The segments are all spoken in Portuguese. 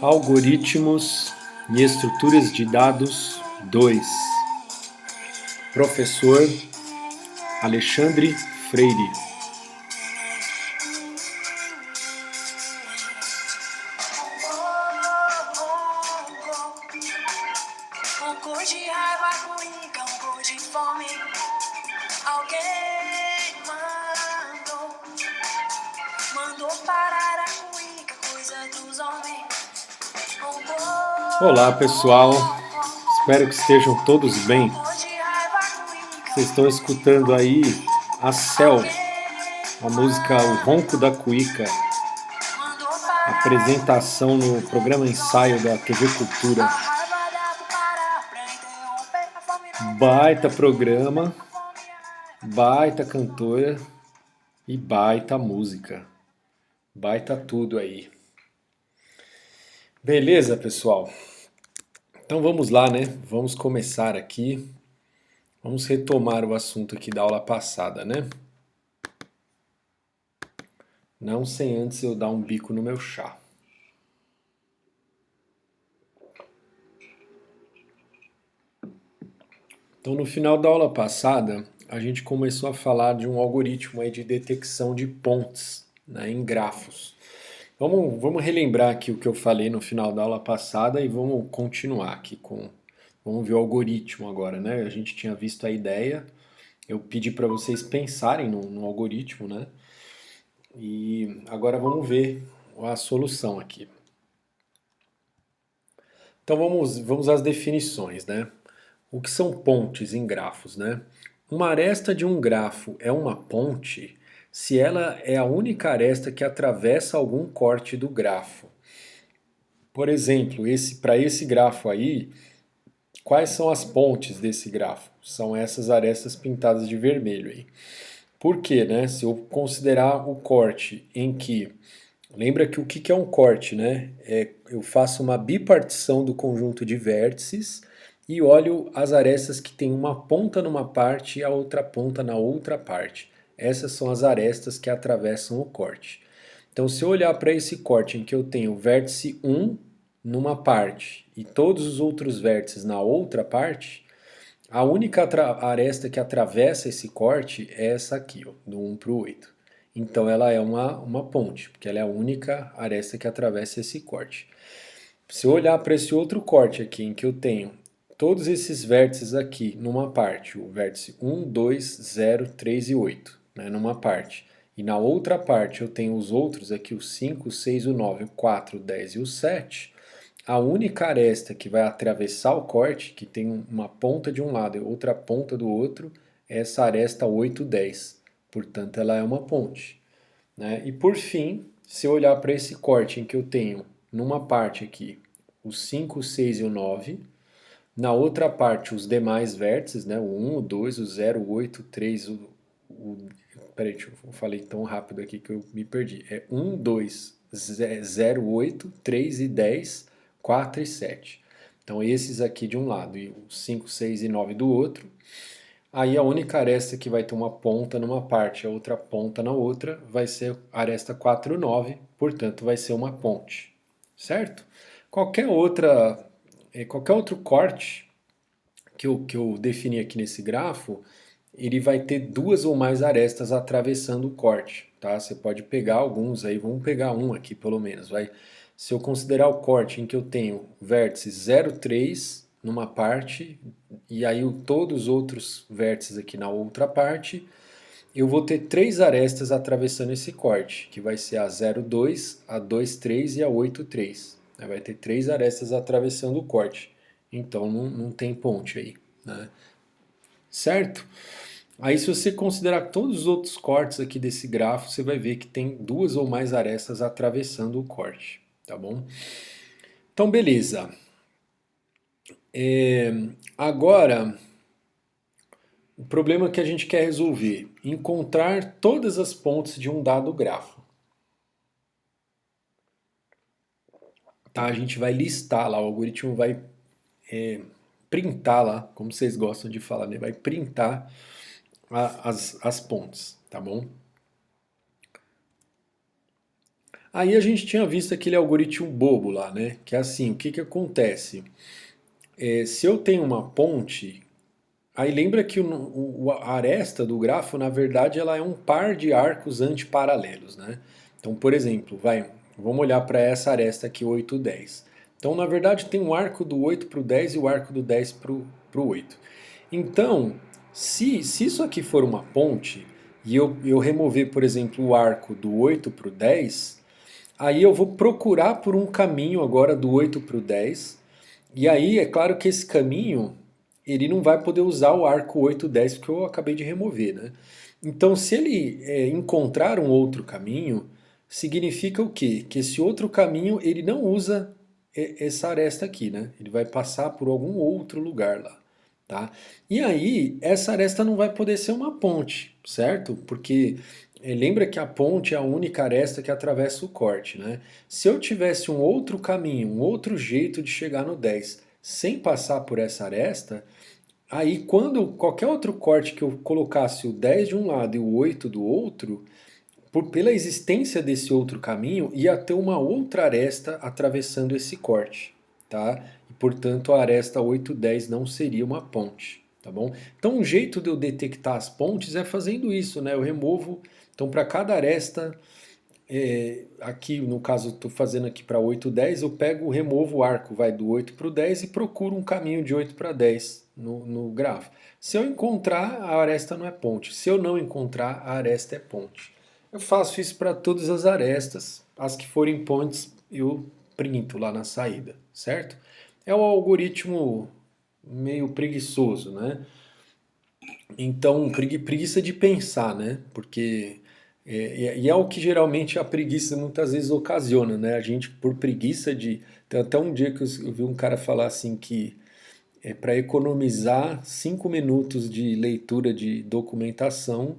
Algoritmos e estruturas de dados 2. Professor Alexandre Freire. Olá pessoal, espero que estejam todos bem. Vocês estão escutando aí a Cell, a música O Ronco da Cuíca, apresentação no programa Ensaio da TV Cultura. Baita programa, baita cantora e baita música, baita tudo aí. Beleza, pessoal? Então vamos lá, né? Vamos começar aqui. Vamos retomar o assunto aqui da aula passada, né? Não sem antes eu dar um bico no meu chá. Então no final da aula passada, a gente começou a falar de um algoritmo aí de detecção de pontes, né, em grafos. Vamos relembrar aqui o que eu falei no final da aula passada e vamos continuar aqui com... Vamos ver o algoritmo agora, né? A gente tinha visto a ideia, eu pedi para vocês pensarem no algoritmo, né? E agora vamos ver a solução aqui. Então vamos às definições, né? O que são pontes em grafos, né? Uma aresta de um grafo é uma ponte se ela é a única aresta que atravessa algum corte do grafo. Por exemplo, para esse grafo aí, quais são as pontes desse grafo? São essas arestas pintadas de vermelho aí. Por quê, né? Se eu considerar o corte em que... Lembra que o que é um corte, né? Eu faço uma bipartição do conjunto de vértices e olho as arestas que tem uma ponta numa parte e a outra ponta na outra parte. Essas são as arestas que atravessam o corte. Então, se eu olhar para esse corte em que eu tenho o vértice 1 numa parte e todos os outros vértices na outra parte, a única aresta que atravessa esse corte é essa aqui, ó, do 1 para o 8. Então ela é uma ponte, porque ela é a única aresta que atravessa esse corte. Se eu olhar para esse outro corte aqui, em que eu tenho todos esses vértices aqui numa parte, o vértice 1, 2, 0, 3 e 8, né, numa parte. E na outra parte eu tenho os outros aqui, o 5, o 6, o 9, o 4, o 10 e o 7. A única aresta que vai atravessar o corte, que tem uma ponta de um lado e outra ponta do outro, é essa aresta 8, 10. Portanto, ela é uma ponte, né? E por fim, se eu olhar para esse corte em que eu tenho numa parte aqui o 5, o 6 e o 9, na outra parte os demais vértices, né? O 1, o 2, o 0, o 8, o 3, peraí, eu falei tão rápido aqui que eu me perdi. É 1, 2, 0, 8, 3 e 10, 4 e 7. Então esses aqui de um lado e o 5, 6 e 9 do outro. Aí a única aresta que vai ter uma ponta numa parte e a outra ponta na outra vai ser a aresta 4 e 9, portanto vai ser uma ponte, certo? Qualquer outro corte que eu defini aqui nesse grafo, ele vai ter duas ou mais arestas atravessando o corte, tá? Você pode pegar alguns aí, vamos pegar um aqui pelo menos, vai. Se eu considerar o corte em que eu tenho vértice 0,3 numa parte e aí todos os outros vértices aqui na outra parte, eu vou ter três arestas atravessando esse corte, que vai ser a 0,2, a 2,3 e a 8,3. Vai ter três arestas atravessando o corte, então não tem ponte aí, né? Certo? Aí se você considerar todos os outros cortes aqui desse grafo, você vai ver que tem duas ou mais arestas atravessando o corte, tá bom? Então beleza. Agora, o problema que a gente quer resolver, encontrar todas as pontes de um dado grafo. Tá? A gente vai listar lá, o algoritmo vai printar lá, como vocês gostam de falar, né? Vai printar as pontes, tá bom? Aí a gente tinha visto aquele algoritmo bobo lá, né? Que é assim, o que que acontece? Se eu tenho uma ponte, aí lembra que a aresta do grafo, na verdade, ela é um par de arcos antiparalelos, né? Então, por exemplo, vamos olhar para essa aresta aqui, 8, 10. Então, na verdade, tem um arco do 8 para o 10 e o arco do 10 para o 8. Então, se isso aqui for uma ponte, e eu remover, por exemplo, o arco do 8 para o 10, aí eu vou procurar por um caminho agora do 8 para o 10. E aí é claro que esse caminho ele não vai poder usar o arco 8, 10 porque eu acabei de remover, né? Então, se ele encontrar um outro caminho, significa o quê? Que esse outro caminho ele não usa essa aresta aqui, né? Ele vai passar por algum outro lugar lá, tá? E aí, essa aresta não vai poder ser uma ponte, certo? Porque lembra que a ponte é a única aresta que atravessa o corte, né? Se eu tivesse um outro caminho, um outro jeito de chegar no 10 sem passar por essa aresta, aí quando qualquer outro corte que eu colocasse o 10 de um lado e o 8 do outro, pela existência desse outro caminho, ia ter uma outra aresta atravessando esse corte, tá? E portanto a aresta 810 não seria uma ponte, tá bom? Então um jeito de eu detectar as pontes é fazendo isso, né? Eu removo, então para cada aresta, aqui no caso estou fazendo aqui para 810, eu pego, removo o arco, vai do 8 para o 10 e procuro um caminho de 8 para 10 no grafo. Se eu encontrar, a aresta não é ponte. Se eu não encontrar, a aresta é ponte. Eu faço isso para todas as arestas. As que forem pontes, eu printo lá na saída, certo? É um algoritmo meio preguiçoso, né? Então, preguiça de pensar, né? Porque e é o que geralmente a preguiça muitas vezes ocasiona, né? A gente, por preguiça de. Tem até um dia que eu vi um cara falar assim que para economizar 5 minutos de leitura de documentação,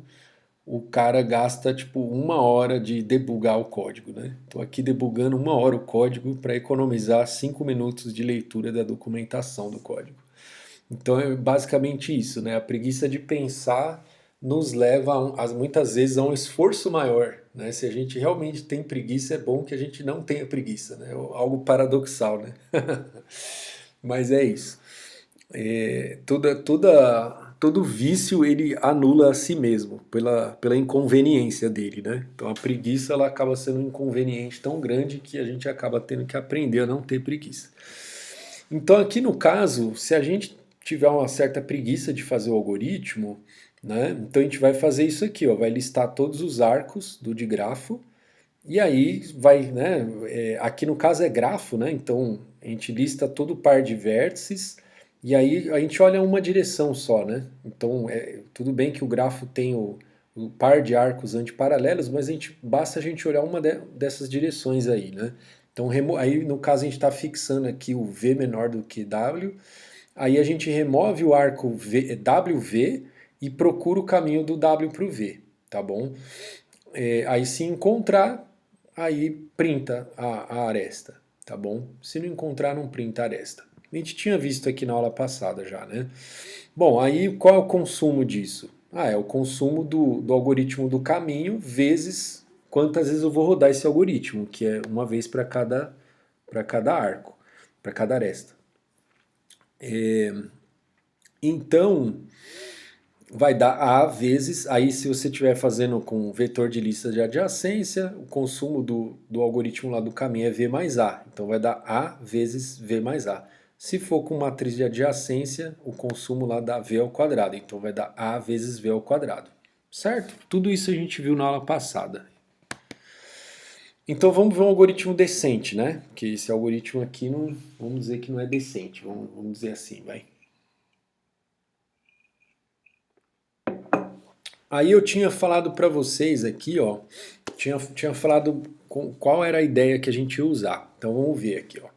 o cara gasta tipo 1 hora de debugar o código, né? Estou aqui debugando 1 hora o código para economizar 5 minutos de leitura da documentação do código. Então é basicamente isso, né? A preguiça de pensar nos leva muitas vezes a um esforço maior, né? Se a gente realmente tem preguiça, é bom que a gente não tenha preguiça, né? Algo paradoxal, né? Mas é isso. Todo vício ele anula a si mesmo pela inconveniência dele, né? Então a preguiça ela acaba sendo um inconveniente tão grande que a gente acaba tendo que aprender a não ter preguiça. Então aqui no caso, se a gente tiver uma certa preguiça de fazer o algoritmo, né? Então a gente vai fazer isso aqui, ó, vai listar todos os arcos do digrafo e aí vai, né? Aqui no caso é grafo, né? Então a gente lista todo o par de vértices e aí a gente olha uma direção só, né? Então tudo bem que o grafo tem o par de arcos antiparalelos, mas basta a gente olhar uma dessas direções aí, né? Então aí no caso a gente está fixando aqui o V menor do que W, aí a gente remove o arco WV e procura o caminho do W para o V, tá bom? Aí se encontrar, aí printa a aresta, tá bom? Se não encontrar, não printa a aresta. A gente tinha visto aqui na aula passada já, né? Bom, aí qual é o consumo disso? É o consumo do algoritmo do caminho vezes quantas vezes eu vou rodar esse algoritmo, que é uma vez para cada arco, para cada aresta. Então, vai dar A vezes, aí se você estiver fazendo com vetor de lista de adjacência, o consumo do algoritmo lá do caminho é V mais A. Então vai dar A vezes V mais A. Se for com matriz de adjacência, o consumo lá dá V ao quadrado. Então vai dar A vezes V ao quadrado. Certo? Tudo isso a gente viu na aula passada. Então vamos ver um algoritmo decente, né? Que esse algoritmo aqui não, vamos dizer que não é decente. Vamos dizer assim, vai. Aí eu tinha falado para vocês aqui, ó, tinha falado qual era a ideia que a gente ia usar. Então vamos ver aqui, ó.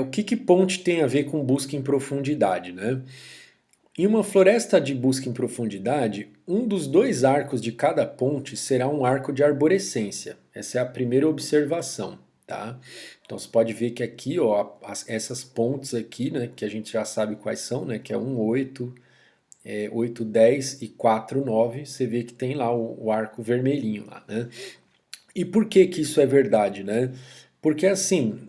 O que ponte tem a ver com busca em profundidade, né? Em uma floresta de busca em profundidade, um dos dois arcos de cada ponte será um arco de arborescência. Essa é a primeira observação, tá? Então você pode ver que aqui, ó, essas pontes aqui, né, que a gente já sabe quais são, né, que é 1, 8, 8, 10 e 4, 9, você vê que tem lá o arco vermelhinho lá, né? E por que que isso é verdade, né? Porque assim,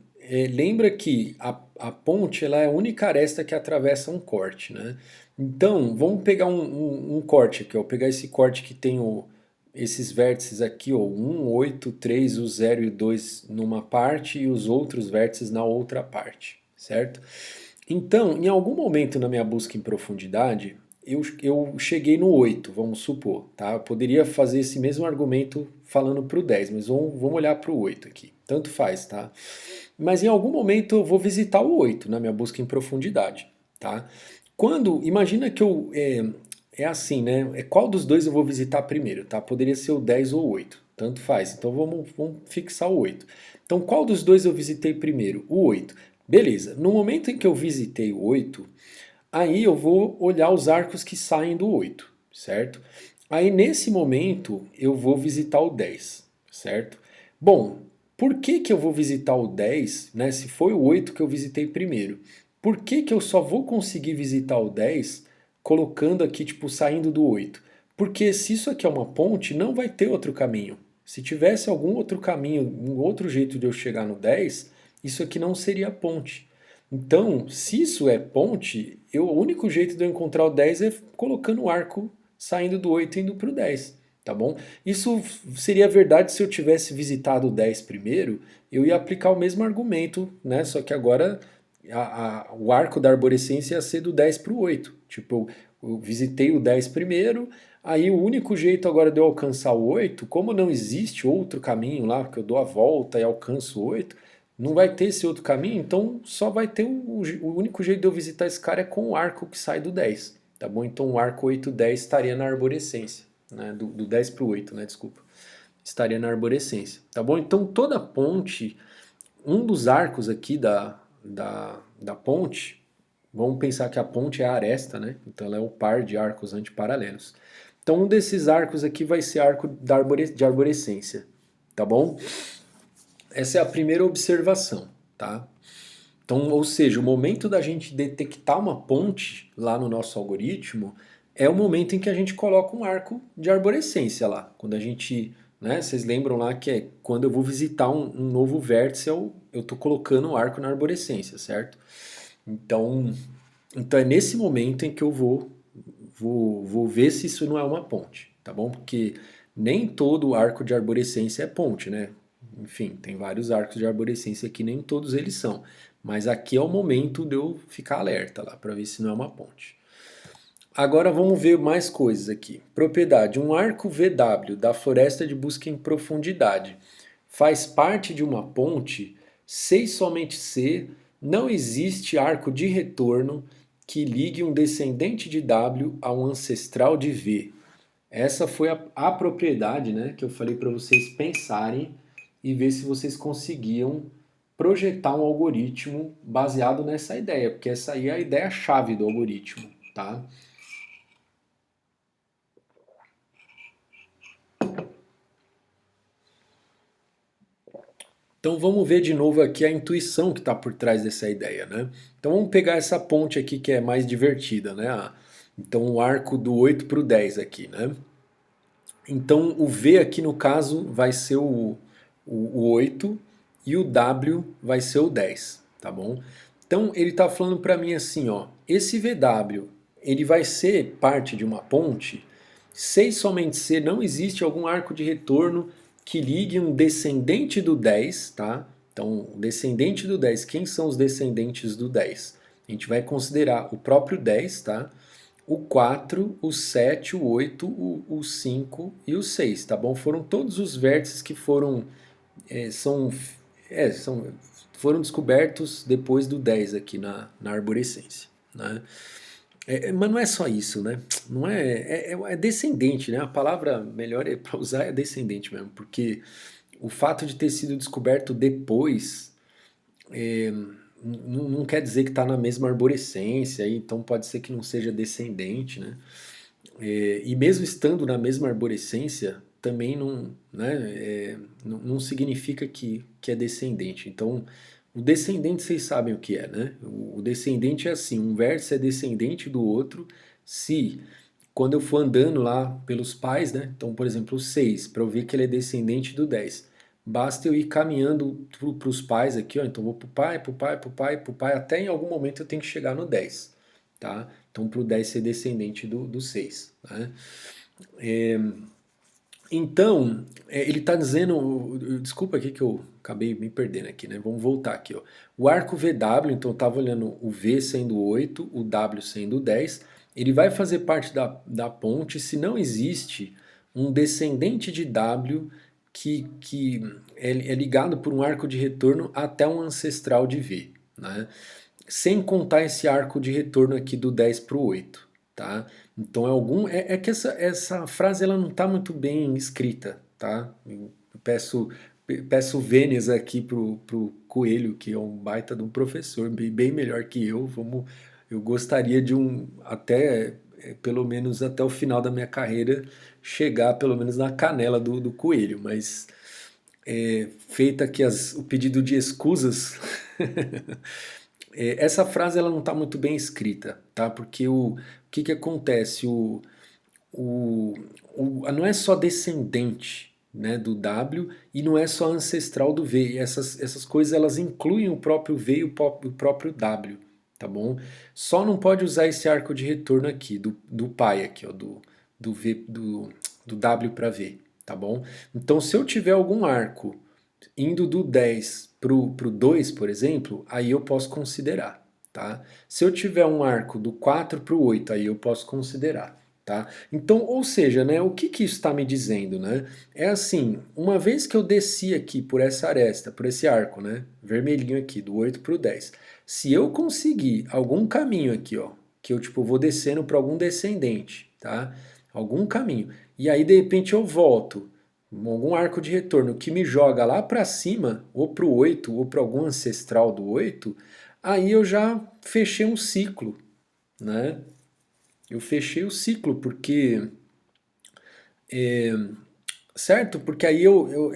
lembra que a ponte ela é a única aresta que atravessa um corte, né? Então, vamos pegar um corte aqui, ó. Pegar esse corte que tem esses vértices aqui, ó, 1, 8, 3, o 0 e o 2 numa parte e os outros vértices na outra parte, certo? Então, em algum momento na minha busca em profundidade, eu cheguei no 8, vamos supor, tá? Eu poderia fazer esse mesmo argumento falando para o 10, mas vamos olhar para o 8 aqui. Tanto faz, tá? Mas em algum momento eu vou visitar o 8 na minha busca em profundidade, tá? Imagina que é assim, né? Qual dos dois eu vou visitar primeiro, tá? Poderia ser o 10 ou o 8, tanto faz. Então vamos fixar o 8. Então qual dos dois eu visitei primeiro? O 8. Beleza, no momento em que eu visitei o 8, aí eu vou olhar os arcos que saem do 8, certo? Aí nesse momento eu vou visitar o 10, certo? Bom, por que que eu vou visitar o 10, né? Se foi o 8 que eu visitei primeiro, por que que eu só vou conseguir visitar o 10 colocando aqui, tipo, saindo do 8? Porque se isso aqui é uma ponte, não vai ter outro caminho. Se tivesse algum outro caminho, um outro jeito de eu chegar no 10, isso aqui não seria ponte. Então, se isso é ponte, o único jeito de eu encontrar o 10 é colocando o arco saindo do 8 e indo para o 10, tá bom? Isso seria verdade se eu tivesse visitado o 10 primeiro, eu ia aplicar o mesmo argumento, né? Só que agora o arco da arborescência ia ser do 10 para o 8. Tipo, eu visitei o 10 primeiro, aí o único jeito agora de eu alcançar o 8, como não existe outro caminho lá, porque eu dou a volta e alcanço o 8, não vai ter esse outro caminho, então só vai ter o único jeito de eu visitar esse cara é com o arco que sai do 10, tá bom? Então o arco 8, 10 estaria na arborescência, né? Do 10 para o 8, né? Desculpa. Estaria na arborescência, tá bom? Então toda ponte, um dos arcos aqui da ponte, vamos pensar que a ponte é a aresta, né? Então ela é o par de arcos antiparalelos. Então um desses arcos aqui vai ser arco de arborescência, tá bom? Essa é a primeira observação, tá? Então, ou seja, o momento da gente detectar uma ponte lá no nosso algoritmo é o momento em que a gente coloca um arco de arborescência lá. Quando a gente, né, vocês lembram lá que é quando eu vou visitar um novo vértice, eu estou colocando o arco na arborescência, certo? Então, então é nesse momento em que eu vou ver se isso não é uma ponte, tá bom? Porque nem todo arco de arborescência é ponte, né? Enfim, tem vários arcos de arborescência que nem todos eles são. Mas aqui é o momento de eu ficar alerta lá para ver se não é uma ponte. Agora vamos ver mais coisas aqui. Propriedade: um arco VW da floresta de busca em profundidade faz parte de uma ponte se e somente se não existe arco de retorno que ligue um descendente de W a um ancestral de V. Essa foi a propriedade, né, que eu falei para vocês pensarem e ver se vocês conseguiam projetar um algoritmo baseado nessa ideia, porque essa aí é a ideia-chave do algoritmo, tá? Então vamos ver de novo aqui a intuição que está por trás dessa ideia, né? Então vamos pegar essa ponte aqui que é mais divertida, né? Então o arco do 8 para o 10 aqui, né? Então o V aqui no caso vai ser o 8 e o W vai ser o 10, tá bom? Então ele está falando para mim assim, ó, esse VW ele vai ser parte de uma ponte se e somente se não existe algum arco de retorno que ligue um descendente do 10, tá? Então, o descendente do 10, quem são os descendentes do 10? A gente vai considerar o próprio 10, tá? O 4, o 7, o 8, o 5 e o 6, tá bom? Foram todos os vértices que foram, é, são, são, foram descobertos depois do 10 aqui na arborescência, né? Mas não é só isso, né? Não é descendente, né? A palavra melhor para usar é descendente mesmo, porque o fato de ter sido descoberto depois não quer dizer que está na mesma arborescência, então pode ser que não seja descendente, né? E mesmo estando na mesma arborescência, também não significa que é descendente. Então, o descendente vocês sabem o que é, né? O descendente é assim, um vértice é descendente do outro se, quando eu for andando lá pelos pais, né? Então, por exemplo, o 6, para eu ver que ele é descendente do 10. basta eu ir caminhando para os pais aqui, ó. Então vou para o pai, para o pai, para o pai, para o pai, até em algum momento eu tenho que chegar no 10, tá? Então para o 10 ser descendente do 6, né? Então, ele está dizendo, desculpa aqui que eu acabei me perdendo aqui, né? Vamos voltar aqui, ó. O arco VW, então eu estava olhando o V sendo 8, o W sendo 10, ele vai fazer parte da ponte se não existe um descendente de W que é ligado por um arco de retorno até um ancestral de V, né? Sem contar esse arco de retorno aqui do 10 para o 8, tá? Então é que essa frase ela não está muito bem escrita, tá? Eu peço vênias aqui pro Coelho, que é um baita de um professor, bem melhor que eu. Eu gostaria de até pelo menos até o final da minha carreira chegar pelo menos na canela do Coelho, mas feita aqui o pedido de escusas. Essa frase ela não está muito bem escrita, tá? Porque o que acontece? O, não é só descendente, né, do W e não é só ancestral do V. Essas coisas elas incluem o próprio V e o próprio W, tá bom? Só não pode usar esse arco de retorno aqui, do pai aqui, ó, do V, do W para V, tá bom? Então se eu tiver algum arco indo do 10 pro 2, por exemplo, aí eu posso considerar, tá? Se eu tiver um arco do 4 pro 8, aí eu posso considerar, tá? Então, ou seja, né, o que isso está me dizendo, né? É assim, uma vez que eu desci aqui por essa aresta, por esse arco, né, vermelhinho aqui, do 8 pro 10, se eu conseguir algum caminho aqui, ó, que eu tipo vou descendo para algum descendente, tá? Algum caminho. E aí de repente eu volto algum arco de retorno que me joga lá para cima, ou para o 8, ou para algum ancestral do 8, aí eu já fechei um ciclo, né? Eu fechei o ciclo, porque. Certo? Porque aí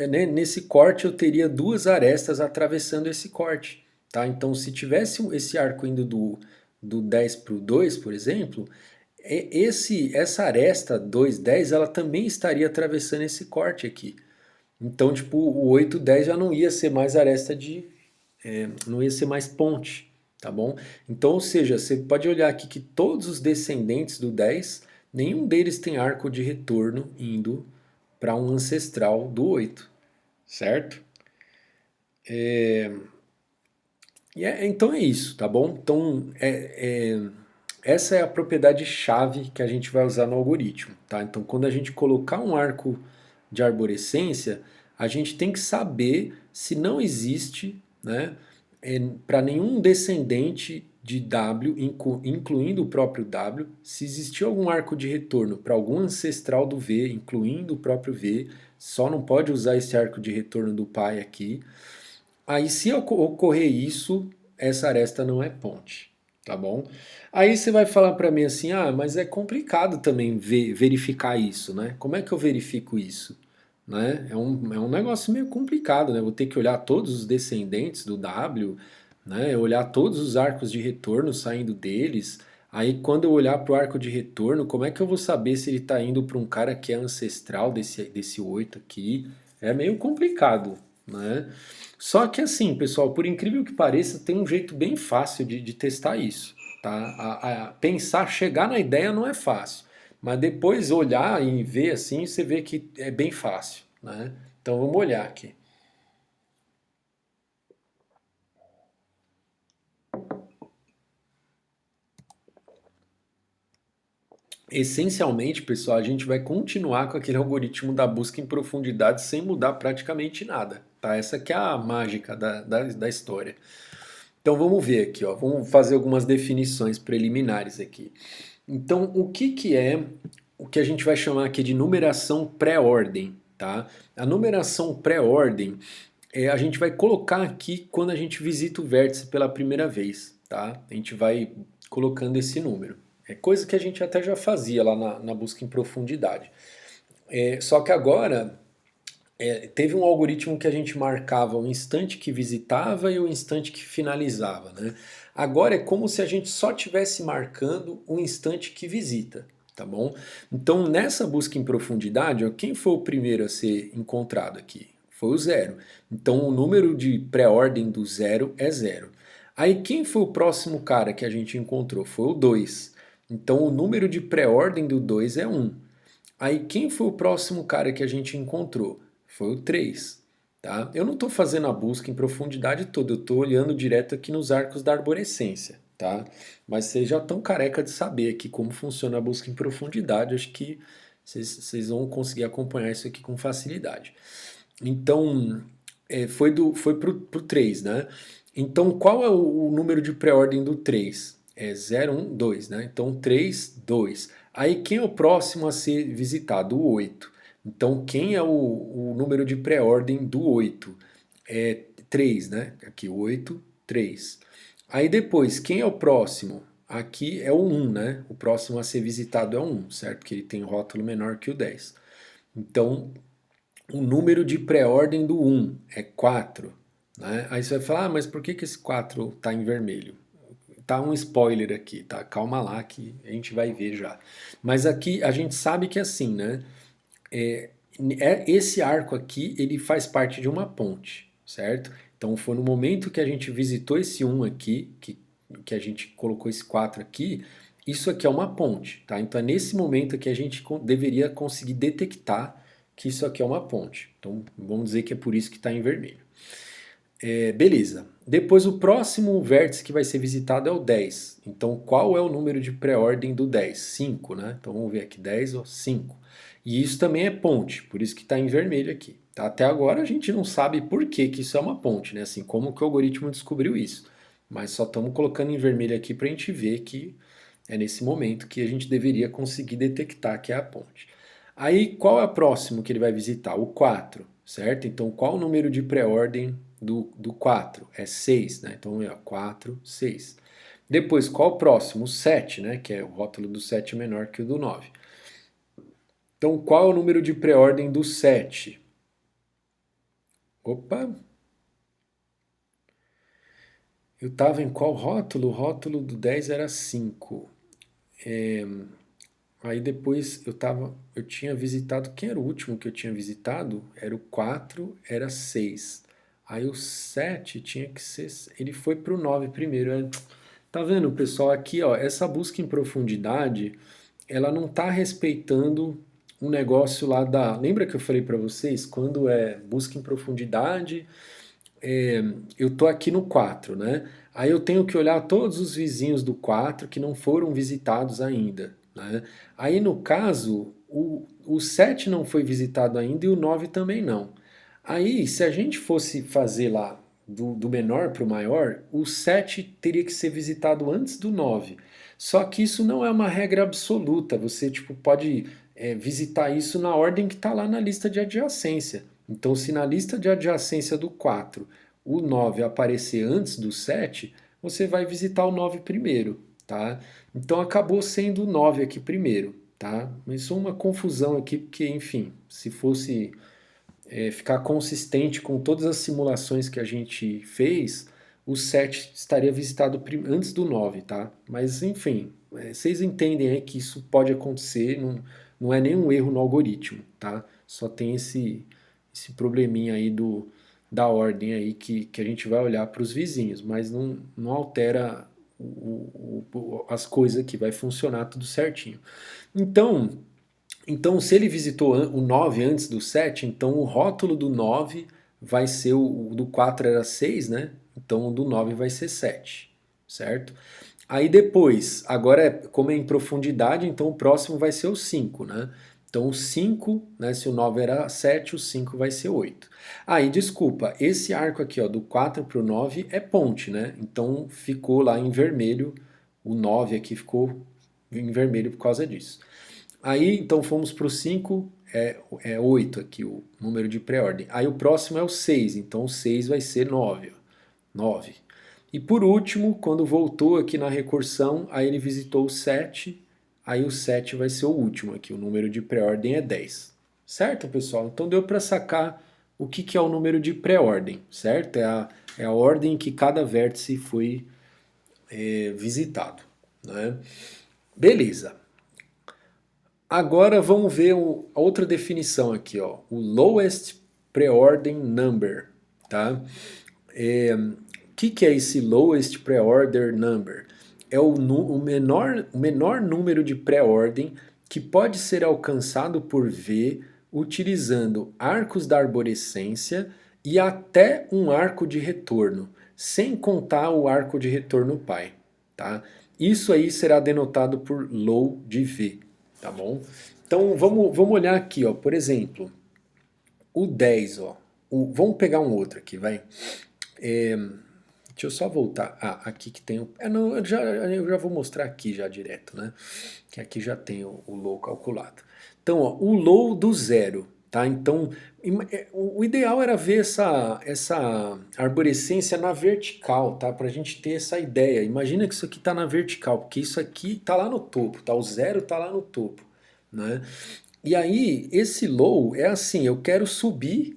né, nesse corte eu teria duas arestas atravessando esse corte, tá? Então se tivesse esse arco indo do 10 para o 2, por exemplo, essa aresta 2, 10, ela também estaria atravessando esse corte aqui. Então, tipo, o 8, 10 já não ia ser mais aresta não ia ser mais ponte, tá bom? Então, ou seja, você pode olhar aqui que todos os descendentes do 10, nenhum deles tem arco de retorno indo para um ancestral do 8, certo? Então é isso, tá bom? Então, essa é a propriedade-chave que a gente vai usar no algoritmo, tá? Então, quando a gente colocar um arco de arborescência, a gente tem que saber se não existe, né, para nenhum descendente de W, incluindo o próprio W, se existir algum arco de retorno para algum ancestral do V, incluindo o próprio V, só não pode usar esse arco de retorno do pai aqui. Aí, se ocorrer isso, essa aresta não é ponte, tá bom? Aí você vai falar para mim assim, ah, mas é complicado também verificar isso, né? Como é que eu verifico isso? Né? É um negócio meio complicado, né? Vou ter que olhar todos os descendentes do W, né? Olhar todos os arcos de retorno saindo deles. Aí quando eu olhar para o arco de retorno, como é que eu vou saber se ele está indo para um cara que é ancestral desse 8 aqui? É meio complicado, né? Só que assim, pessoal, por incrível que pareça, tem um jeito bem fácil de testar isso, tá? Pensar, chegar na ideia não é fácil, mas depois olhar e ver assim, você vê que é bem fácil, né? Então vamos olhar aqui. Essencialmente, pessoal, a gente vai continuar com aquele algoritmo da busca em profundidade sem mudar praticamente nada, tá? Essa que é a mágica da história. Então vamos ver aqui, ó. Vamos fazer algumas definições preliminares aqui. Então, que é o que a gente vai chamar aqui de numeração pré-ordem, tá? A numeração pré-ordem a gente vai colocar aqui quando a gente visita o vértice pela primeira vez, tá? A gente vai colocando esse número. É coisa que a gente até já fazia lá na busca em profundidade. Só que agora teve um algoritmo que a gente marcava o instante que visitava e o instante que finalizava, né? Agora é como se a gente só tivesse marcando o instante que visita, tá bom? Então nessa busca em profundidade, ó, quem foi o primeiro a ser encontrado aqui? Foi o 0. Então o número de pré-ordem do 0 é 0. Aí quem foi o próximo cara que a gente encontrou? Foi o 2. Então o número de pré-ordem do 2 é 1. Aí quem foi o próximo cara que a gente encontrou? Foi o 3. Tá? Eu não estou fazendo a busca em profundidade toda, eu estou olhando direto aqui nos arcos da arborescência. Tá? Mas vocês já estão careca de saber aqui como funciona a busca em profundidade, acho que vocês vão conseguir acompanhar isso aqui com facilidade. Então, foi pro 3, né? Então, qual é o número de pré-ordem do 3? É 0, 1, 2, né? Então, 3, 2. Aí, quem é o próximo a ser visitado? O 8. Então, quem é o número de pré-ordem do 8? É 3, né? Aqui, 8, 3. Aí, depois, quem é o próximo? Aqui é o 1, né? O próximo a ser visitado é o 1, certo? Que ele tem rótulo menor que o 10. Então, o número de pré-ordem do 1 é 4. Né? Aí você vai falar, mas por que esse 4 está em vermelho? Tá um spoiler aqui, tá? Calma lá que a gente vai ver já. Mas aqui a gente sabe que é assim, né? É, esse arco aqui, ele faz parte de uma ponte, certo? Então foi no momento que a gente visitou esse 1 aqui, que a gente colocou esse 4 aqui, isso aqui é uma ponte, tá? Então é nesse momento que a gente deveria conseguir detectar que isso aqui é uma ponte. Então vamos dizer que é por isso que está em vermelho. Beleza. Depois o próximo vértice que vai ser visitado é o 10. Então qual é o número de pré-ordem do 10? 5, né? Então vamos ver aqui, 10 ou 5. E isso também é ponte, por isso que está em vermelho aqui. Tá? Até agora a gente não sabe por que isso é uma ponte, né? Assim, como que o algoritmo descobriu isso. Mas só estamos colocando em vermelho aqui para a gente ver que é nesse momento que a gente deveria conseguir detectar que é a ponte. Aí qual é o próximo que ele vai visitar? O 4, certo? Então qual o número de pré-ordem do 4? É 6, né? Então é 4, 6. Depois, qual o próximo? O 7, né? Que é o rótulo do 7 menor que o do 9. Então, qual é o número de pré-ordem do 7? Opa! Eu estava em qual rótulo? O rótulo do 10 era 5. Aí depois eu tinha visitado, quem era o último que eu tinha visitado? Era o 4, era 6. Aí o 7 tinha que ser, ele foi para o 9 primeiro. Tá vendo, pessoal? Aqui, ó, essa busca em profundidade, ela não está respeitando um negócio lá da. Lembra que eu falei para vocês? Quando é busca em profundidade, eu tô aqui no 4, né? Aí eu tenho que olhar todos os vizinhos do 4 que não foram visitados ainda, né? Aí no caso, o 7 não foi visitado ainda e o 9 também não. Aí, se a gente fosse fazer lá do menor para o maior, o 7 teria que ser visitado antes do 9. Só que isso não é uma regra absoluta. Você tipo, pode visitar isso na ordem que está lá na lista de adjacência. Então, se na lista de adjacência do 4 o 9 aparecer antes do 7, você vai visitar o 9 primeiro, tá? Então acabou sendo o 9 aqui primeiro, tá? Mas isso é uma confusão aqui, porque, enfim, se fosse ficar consistente com todas as simulações que a gente fez, o 7 estaria visitado antes do 9, tá? Mas, enfim, vocês entendem aí que isso pode acontecer, não é nenhum erro no algoritmo, tá? Só tem esse probleminha aí da ordem aí que a gente vai olhar para os vizinhos, mas não altera as coisas aqui, vai funcionar tudo certinho. Então, se ele visitou o 9 antes do 7, então o rótulo do 9 vai ser o do 4 era 6, né? Então o do 9 vai ser 7, certo? Aí depois, agora como é em profundidade, então o próximo vai ser o 5, né? Então o 5, né, se o 9 era 7, o 5 vai ser 8. Aí, desculpa, esse arco aqui, ó, do 4 para o 9 é ponte, né? Então ficou lá em vermelho, o 9 aqui ficou em vermelho por causa disso. Aí, então, fomos para o 5, é 8 aqui o número de pré-ordem. Aí o próximo é o 6, então o 6 vai ser 9. 9. E por último, quando voltou aqui na recursão, aí ele visitou o 7, aí o 7 vai ser o último aqui, o número de pré-ordem é 10. Certo, pessoal? Então deu para sacar o que é o número de pré-ordem, certo? É a ordem em que cada vértice foi visitado. Né? Beleza. Agora vamos ver a outra definição aqui, ó, o lowest preorder number, tá? Que é esse lowest preorder number? É o menor número de pré-ordem que pode ser alcançado por V utilizando arcos da arborescência e até um arco de retorno, sem contar o arco de retorno pi, tá? Isso aí será denotado por low de V, tá bom? Então vamos olhar aqui, ó, por exemplo, o 10, ó. Vamos pegar um outro aqui, vai. Deixa eu só voltar. Aqui que tem o. Não, eu já vou mostrar aqui já direto, né? Que aqui já tem o low calculado. Então, ó, o low do zero, tá? Então, o ideal era ver essa arborescência na vertical, tá? Pra gente ter essa ideia. Imagina que isso aqui tá na vertical, porque isso aqui tá lá no topo, tá? O zero tá lá no topo, né? E aí, esse low é assim, eu quero subir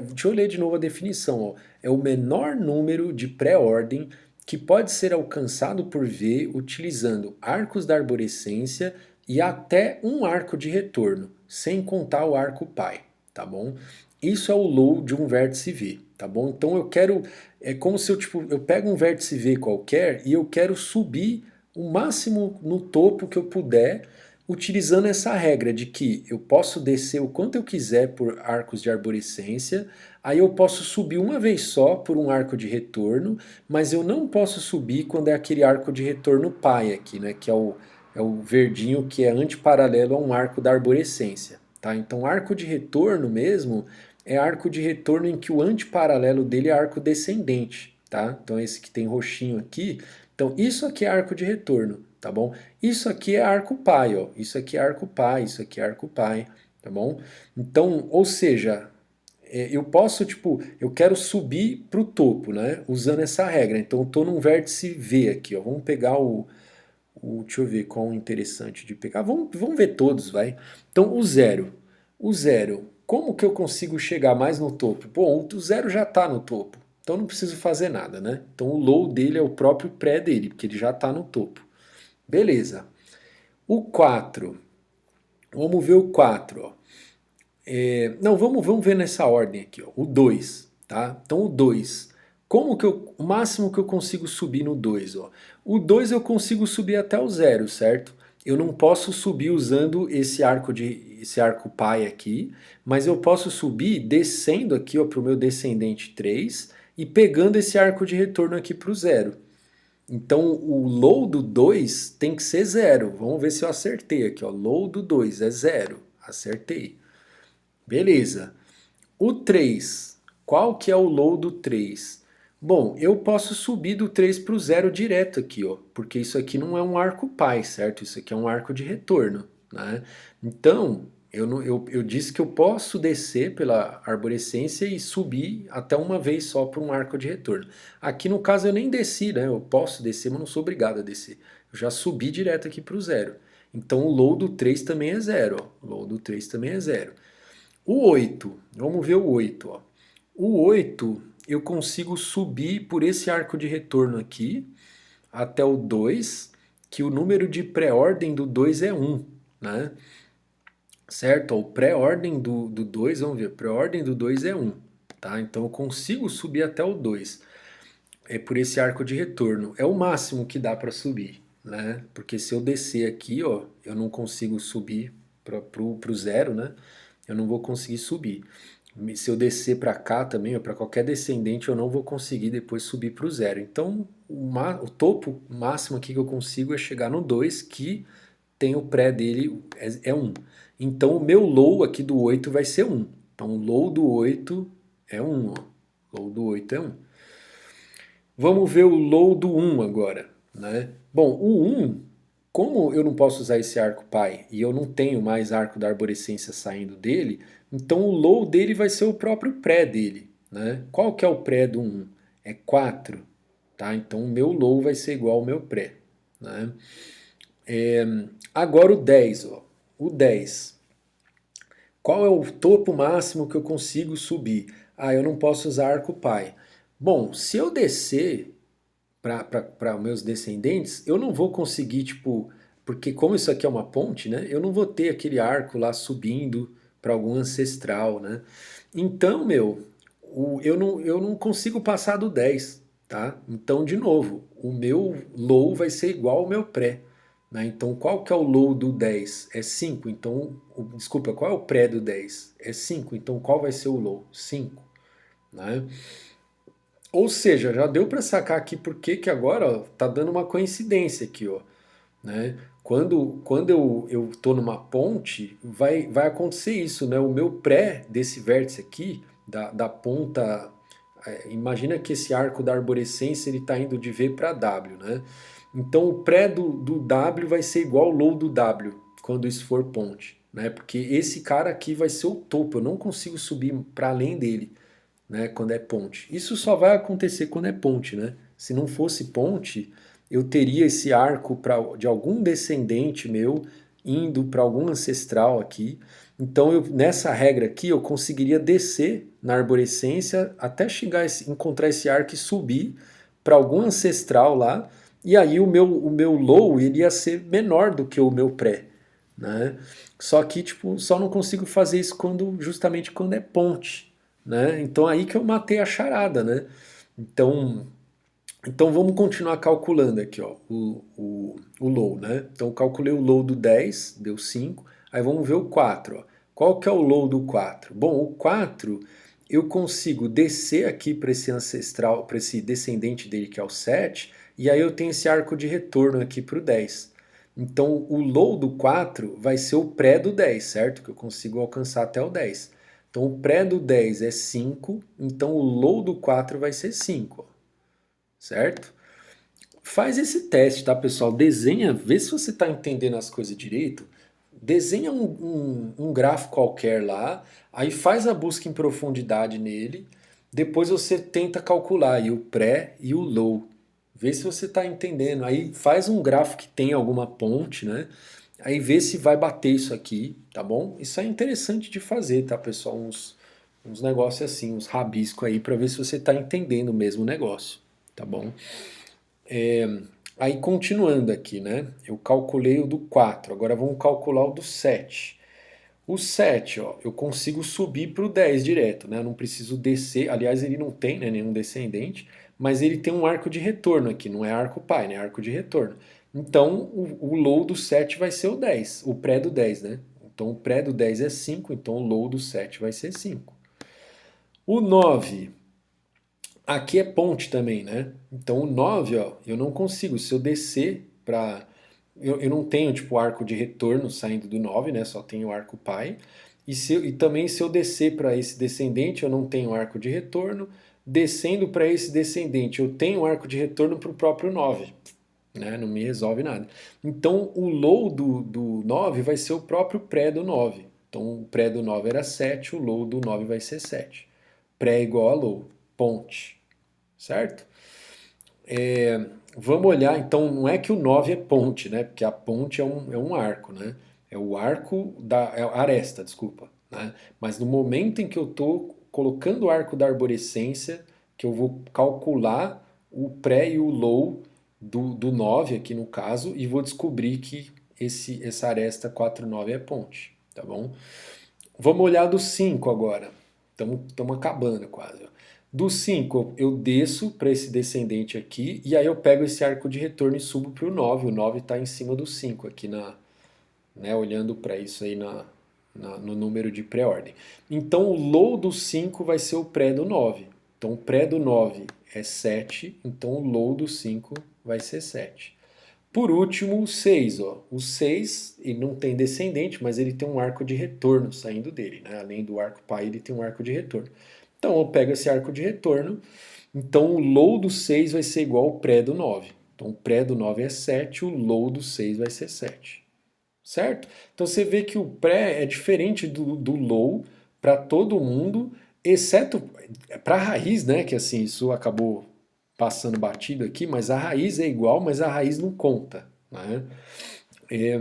deixa eu ler de novo a definição. Ó. É o menor número de pré-ordem que pode ser alcançado por V utilizando arcos da arborescência e até um arco de retorno, sem contar o arco pi, tá bom? Isso é o low de um vértice V, tá bom? Então eu quero, é como se eu pego um vértice V qualquer e eu quero subir o máximo no topo que eu puder, utilizando essa regra de que eu posso descer o quanto eu quiser por arcos de arborescência, aí eu posso subir uma vez só por um arco de retorno, mas eu não posso subir quando é aquele arco de retorno pi aqui, né, que é o verdinho que é antiparalelo a um arco da arborescência. Tá? Então arco de retorno mesmo é arco de retorno em que o antiparalelo dele é arco descendente. Tá? Então esse que tem roxinho aqui, então isso aqui é arco de retorno, tá bom? Isso aqui é arco pi, ó. Isso aqui é arco pi, isso aqui é arco pi, tá bom? Então, ou seja, eu posso, tipo, eu quero subir para o topo, né? Usando essa regra. Então, eu estou num vértice V aqui, ó. Vamos pegar deixa eu ver qual é o interessante de pegar. Vamos ver todos, vai. Então, o zero. O zero, como que eu consigo chegar mais no topo? Bom, o zero já está no topo. Então, não preciso fazer nada, né? Então, o low dele é o próprio pré dele, porque ele já está no topo. Beleza. O 4. Vamos ver o 4. Ó. Não, vamos ver nessa ordem aqui. Ó. O 2. Tá? Então o 2. Como que o máximo que eu consigo subir no 2? Ó? O 2 eu consigo subir até o 0, certo? Eu não posso subir usando esse arco pi aqui, mas eu posso subir descendo aqui para o meu descendente 3 e pegando esse arco de retorno aqui para o 0. Então o low do 2 tem que ser 0. Vamos ver se eu acertei aqui. Ó. Low do 2 é 0. Acertei. Beleza. O 3. Qual que é o low do 3? Bom, eu posso subir do 3 para o 0 direto aqui, ó, porque isso aqui não é um arco pi, certo? Isso aqui é um arco de retorno. Né? Então, eu disse que eu posso descer pela arborescência e subir até uma vez só por um arco de retorno. Aqui no caso eu nem desci, né? Eu posso descer, mas não sou obrigado a descer. Eu já subi direto aqui para o 0. Então o low do 3 também é 0. Ó. O low do 3 também é 0. O 8, vamos ver o 8. Ó. O 8 eu consigo subir por esse arco de retorno aqui até o 2, que o número de pré-ordem do 2 é 1. Né? Certo? Ó, o pré-ordem do 2, vamos ver, pré-ordem do 2 é 1. Tá? Então eu consigo subir até o 2. É por esse arco de retorno. É o máximo que dá para subir. Né? Porque se eu descer aqui, ó, eu não consigo subir para o 0, né? Eu não vou conseguir subir. Se eu descer para cá também, ou para qualquer descendente, eu não vou conseguir depois subir para o 0. Então, o topo máximo aqui que eu consigo é chegar no 2, que tem o pré dele, é 1. Então, o meu low aqui do 8 vai ser 1. Então, o low do 8 é 1. Ó. Low do 8 é 1. Vamos ver o low do 1 agora. Né? Bom, o 1, como eu não posso usar esse arco pi e eu não tenho mais arco da arborescência saindo dele, então o low dele vai ser o próprio pré dele. Né? Qual que é o pré do 1? É 4. Tá? Então o meu low vai ser igual ao meu pré. Né? Agora o 10. Ó. O 10. Qual é o topo máximo que eu consigo subir? Eu não posso usar arco pi. Bom, se eu descer para meus descendentes, eu não vou conseguir, tipo, porque como isso aqui é uma ponte, né? Eu não vou ter aquele arco lá subindo para algum ancestral, né? Então, eu não consigo passar do 10, tá? Então, de novo, o meu low vai ser igual ao meu pré, né? Então, qual que é o low do 10? É 5. Então, desculpa, qual é o pré do 10? É 5. Então, qual vai ser o low? 5, né? Ou seja, já deu para sacar aqui por que que agora ó, tá dando uma coincidência aqui, ó, né? Quando eu tô numa ponte, vai acontecer isso, né? O meu pré desse vértice aqui, da ponta, imagina que esse arco da arborescência ele está indo de V para W, né? Então o pré do W vai ser igual ao low do W, quando isso for ponte, né? Porque esse cara aqui vai ser o topo, eu não consigo subir para além dele, né, quando é ponte. Isso só vai acontecer quando é ponte, né? Se não fosse ponte, eu teria esse arco de algum descendente meu indo para algum ancestral aqui. Então, nessa regra aqui, eu conseguiria descer na arborescência até encontrar esse arco e subir para algum ancestral lá. E aí o meu low iria ser menor do que o meu pré, né? Só que tipo, só não consigo fazer isso justamente quando é ponte, né? Então aí que eu matei a charada, né? Então, então vamos continuar calculando aqui, ó, o low, né? Então eu calculei o low do 10, deu 5. Aí vamos ver o 4, ó. Qual que é o low do 4? Bom, o 4 eu consigo descer aqui para esse ancestral, para esse descendente dele que é o 7, e aí eu tenho esse arco de retorno aqui para o 10. Então o low do 4 vai ser o pré do 10, certo? Que eu consigo alcançar até o 10. Então o pré do 10 é 5, então o low do 4 vai ser 5, certo? Faz esse teste, tá, pessoal? Desenha, vê se você está entendendo as coisas direito. Desenha um gráfico qualquer lá, aí faz a busca em profundidade nele, depois você tenta calcular aí o pré e o low. Vê se você está entendendo. Aí faz um gráfico que tem alguma ponte, né? Aí vê se vai bater isso aqui, tá bom? Isso é interessante de fazer, tá, pessoal? Uns negócios assim, uns rabiscos aí, para ver se você está entendendo mesmo o negócio, tá bom? Aí continuando aqui, né? Eu calculei o do 4, agora vamos calcular o do 7. O 7, ó, eu consigo subir para o 10 direto, né? Eu não preciso descer. Aliás, ele não tem, né, nenhum descendente, mas ele tem um arco de retorno aqui, não é arco pai, né? É arco de retorno. Então, o low do 7 vai ser o 10, o pré do 10, né? Então, o pré do 10 é 5, então o low do 7 vai ser 5. O 9, aqui é ponte também, né? Então, o 9, ó, eu não consigo. Se eu descer para eu não tenho tipo arco de retorno saindo do 9, né? Só tenho arco pai. E também se eu descer para esse descendente, eu não tenho arco de retorno. Descendo para esse descendente, eu tenho arco de retorno para o próprio 9, né? Não me resolve nada. Então o low do 9 vai ser o próprio pré do 9. Então o pré do 9 era 7, o low do 9 vai ser 7. Pré igual a low, ponte, certo? Vamos olhar, então, não é que o 9 é ponte, né? Porque a ponte é um arco, né? É o arco é a aresta, desculpa. Né? Mas no momento em que eu estou colocando o arco da arborescência, que eu vou calcular o pré e o low do 9 aqui no caso, e vou descobrir que essa aresta 4,9 é ponte, tá bom? Vamos olhar do 5 agora. Estamos acabando quase. Do 5 eu desço para esse descendente aqui e aí eu pego esse arco de retorno e subo para o 9. O 9 está em cima do 5 aqui né, olhando para isso aí no número de pré-ordem. Então o low do 5 vai ser o pré do 9. Então o pré do 9 é 7, então o low do 5 vai ser 7. Por último, o 6. Ó. O 6 ele não tem descendente, mas ele tem um arco de retorno saindo dele. Né? Além do arco pai, ele tem um arco de retorno. Então eu pego esse arco de retorno. Então o low do 6 vai ser igual ao pré do 9. Então o pré do 9 é 7, o low do 6 vai ser 7. Certo? Então você vê que o pré é diferente do low para todo mundo, exceto para a raiz, né? Que assim, isso acabou passando batido aqui, mas a raiz é igual, mas a raiz não conta. Né? É,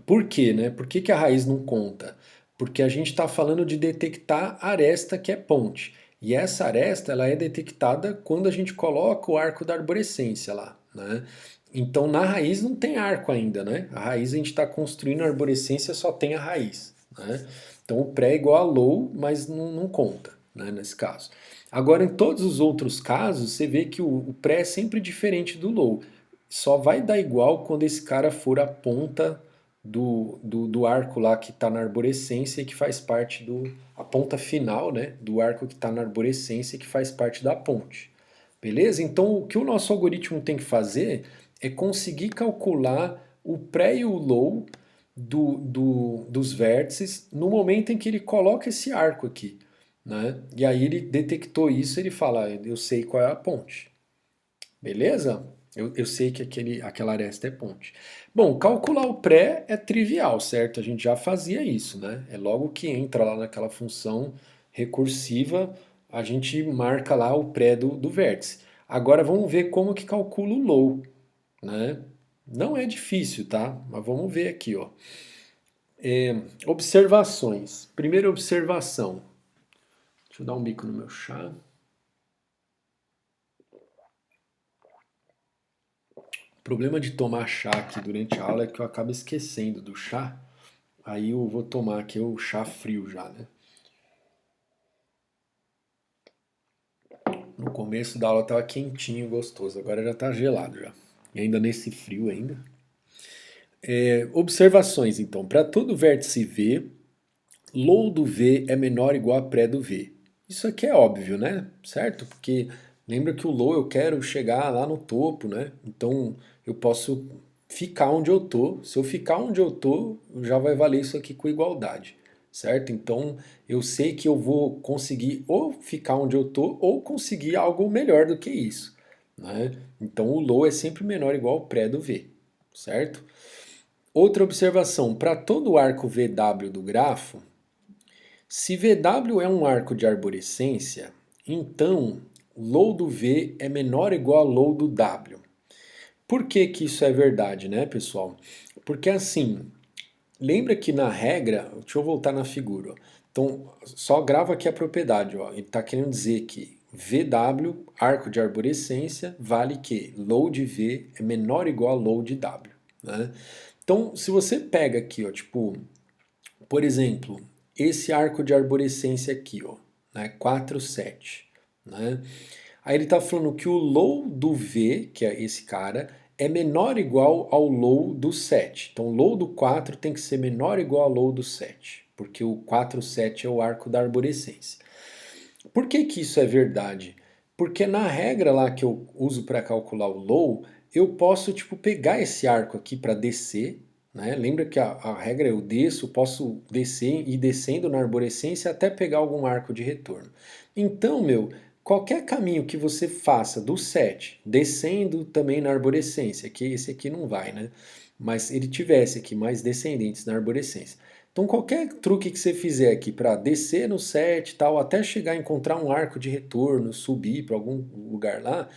por quê? Né? Por que, que a raiz não conta? Porque a gente está falando de detectar a aresta que é ponte. E essa aresta ela é detectada quando a gente coloca o arco da arborescência lá. Né? Então na raiz não tem arco ainda. Né? A raiz a gente está construindo a arborescência, só tem a raiz. Né? Então o pré é igual a low, mas não conta, né, nesse caso. Agora, em todos os outros casos, você vê que o pré é sempre diferente do low. Só vai dar igual quando esse cara for a ponta do arco lá que está na arborescência e que faz parte a ponta final, né, do arco que está na arborescência e que faz parte da ponte. Beleza? Então, o que o nosso algoritmo tem que fazer é conseguir calcular o pré e o low dos vértices no momento em que ele coloca esse arco aqui, né? E aí ele detectou isso, ele fala, "Ah, eu sei qual é a ponte. Beleza? Eu sei que aquela aresta é ponte. Bom, calcular o pré é trivial, certo? A gente já fazia isso, né? É logo que entra lá naquela função recursiva, a gente marca lá o pré do vértice. Agora vamos ver como que calcula o low, né? Não é difícil, tá? Mas vamos ver aqui, ó. Observações. Primeira observação. Deixa eu dar um bico no meu chá. O problema de tomar chá aqui durante a aula é que eu acabo esquecendo do chá. Aí eu vou tomar aqui o chá frio já, né? No começo da aula tava quentinho, gostoso. Agora já tá gelado já. E ainda nesse frio ainda. Observações, então. Para todo vértice V, low do V é menor ou igual a pré do V. Isso aqui é óbvio, né? Certo? Porque lembra que o low eu quero chegar lá no topo, né? Então eu posso ficar onde eu tô. Se eu ficar onde eu tô, já vai valer isso aqui com igualdade, certo? Então eu sei que eu vou conseguir ou ficar onde eu tô ou conseguir algo melhor do que isso, né? Então o low é sempre menor ou igual ao pré do V, certo? Outra observação, para todo arco VW do grafo, se VW é um arco de arborescência, então low do V é menor ou igual a low do W. Por que que isso é verdade, né, pessoal? Porque assim, lembra que na regra, deixa eu voltar na figura, ó. Então, só grava aqui a propriedade, ó. Ele está querendo dizer que VW, arco de arborescência, vale que low de V é menor ou igual a low de W, né? Então, se você pega aqui, ó, tipo, por exemplo, esse arco de arborescência aqui, ó, né, 4, 7, né? Aí ele está falando que o low do V, que é esse cara, é menor ou igual ao low do 7. Então o low do 4 tem que ser menor ou igual ao low do 7, porque o 4, 7 é o arco da arborescência. Por que que isso é verdade? Porque na regra lá que eu uso para calcular o low, eu posso tipo pegar esse arco aqui para descer, né? Lembra que a regra é eu desço, posso descer e ir descendo na arborescência até pegar algum arco de retorno. Então, meu, qualquer caminho que você faça do 7, descendo também na arborescência, que esse aqui não vai, né? Mas ele tivesse aqui mais descendentes na arborescência. Então qualquer truque que você fizer aqui para descer no 7 e tal, até chegar a encontrar um arco de retorno, subir para algum lugar lá,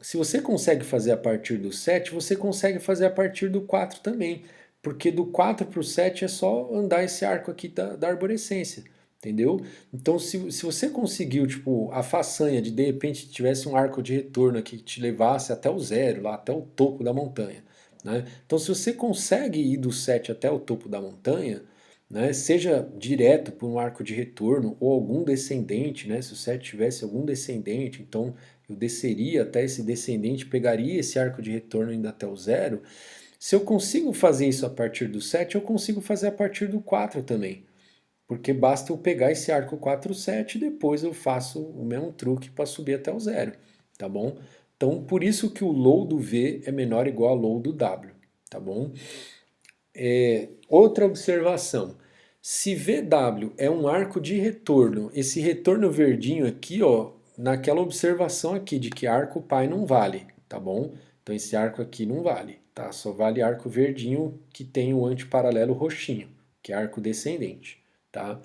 se você consegue fazer a partir do 7, você consegue fazer a partir do 4 também. Porque do 4 para o 7 é só andar esse arco aqui da arborescência. Entendeu? Então, se você conseguiu, tipo, a façanha de repente tivesse um arco de retorno aqui que te levasse até o zero, lá até o topo da montanha, né? Então, se você consegue ir do 7 até o topo da montanha, né, seja direto por um arco de retorno ou algum descendente, né, se o 7 tivesse algum descendente, então eu desceria até esse descendente, pegaria esse arco de retorno ainda até o zero. Se eu consigo fazer isso a partir do 7, eu consigo fazer a partir do 4 também. Porque basta eu pegar esse arco 4, 7 e depois eu faço o mesmo truque para subir até o zero, tá bom? Então, por isso que o low do V é menor ou igual ao low do W, tá bom? Outra observação. Se VW é um arco de retorno, esse retorno verdinho aqui, ó, naquela observação aqui de que arco pai não vale, tá bom? Então esse arco aqui não vale, tá? Só vale arco verdinho que tem o antiparalelo roxinho, que é arco descendente, tá?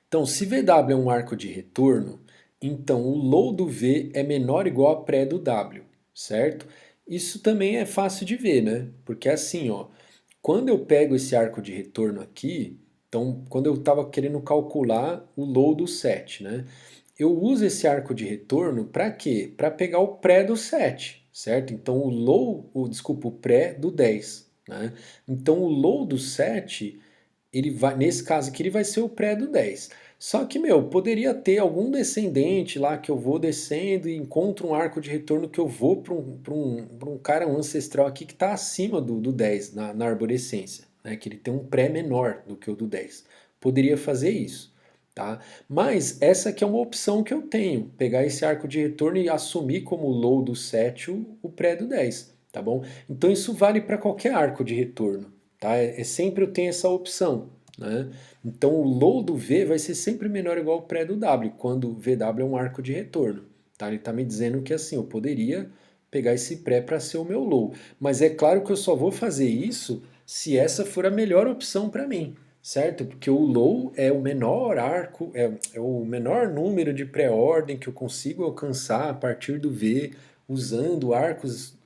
Então, se VW é um arco de retorno, então o low do V é menor ou igual a pré do W, certo? Isso também é fácil de ver, né? Porque é assim, ó, quando eu pego esse arco de retorno aqui, então quando eu estava querendo calcular o low do 7, né? Eu uso esse arco de retorno para quê? Para pegar o pré do 7, certo? Então desculpa, o pré do 10, né? Então o low do 7 ele vai, nesse caso aqui, ele vai ser o pré do 10. Só que, meu, poderia ter algum descendente lá que eu vou descendo e encontro um arco de retorno que eu vou para um cara, um ancestral aqui que está acima do 10 na arborescência, né? Que ele tem um pré menor do que o do 10. Poderia fazer isso, tá? Mas essa aqui é uma opção que eu tenho, pegar esse arco de retorno e assumir como low do 7 o pré do 10, tá bom? Então isso vale para qualquer arco de retorno, tá? Sempre eu tenho essa opção, né? Então o low do V vai ser sempre menor ou igual ao pré do W, quando VW é um arco de retorno, tá? Ele está me dizendo que assim, eu poderia pegar esse pré para ser o meu low, mas é claro que eu só vou fazer isso se essa for a melhor opção para mim, certo? Porque o low é o menor arco, é o menor número de pré-ordem que eu consigo alcançar a partir do V, usando arcos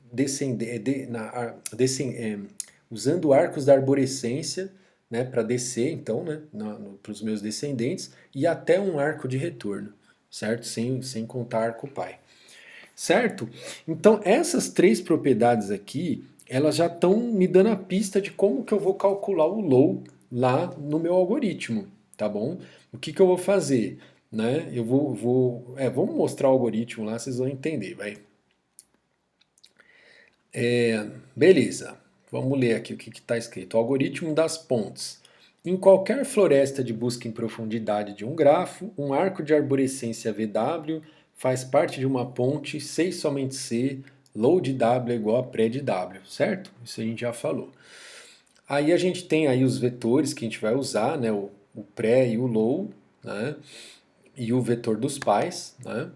usando arcos da arborescência, né, para descer, então, né, para os meus descendentes, e até um arco de retorno, certo? Sem contar arco pai, certo? Então, essas três propriedades aqui, elas já estão me dando a pista de como que eu vou calcular o low lá no meu algoritmo, tá bom? O que que eu vou fazer? Né? Vamos mostrar o algoritmo lá, vocês vão entender, vai. Beleza, vamos ler aqui o que está escrito. O algoritmo das pontes. Em qualquer floresta de busca em profundidade de um grafo, um arco de arborescência VW faz parte de uma ponte C e somente C, low de W é igual a pré de W, certo? Isso a gente já falou. Aí a gente tem aí os vetores que a gente vai usar, né? O pré e o low, né? E o vetor dos pais, né?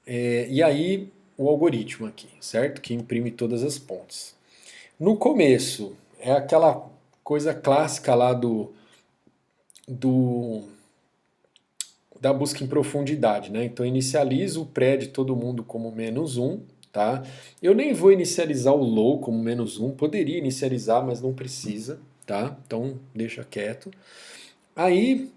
E aí o algoritmo aqui, certo? Que imprime todas as pontes. No começo, é aquela coisa clássica lá do da busca em profundidade, né? Então inicializo o pré de todo mundo como -1, tá? Eu nem vou inicializar o low como -1, poderia inicializar, mas não precisa, tá? Então deixa quieto. Aí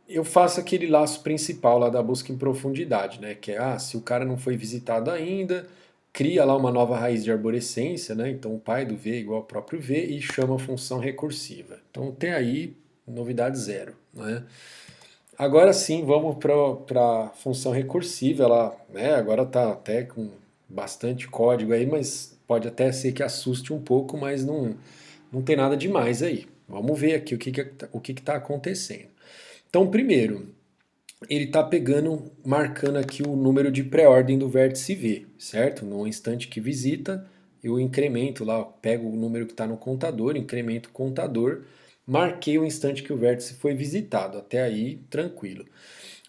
eu faço aquele laço principal lá da busca em profundidade, né? Que é, se o cara não foi visitado ainda, cria lá uma nova raiz de arborescência, né? Então o pai do V é igual ao próprio V e chama a função recursiva. Então tem aí novidade zero, né? Agora sim, vamos para a função recursiva. Ela, né, agora está até com bastante código aí, mas pode até ser que assuste um pouco, mas não tem nada demais aí. Vamos ver aqui o que está acontecendo. Então, primeiro, ele está pegando, marcando aqui o número de pré-ordem do vértice V, certo? No instante que visita, eu incremento lá, pego o número que está no contador, incremento o contador, marquei o instante que o vértice foi visitado. Até aí, tranquilo.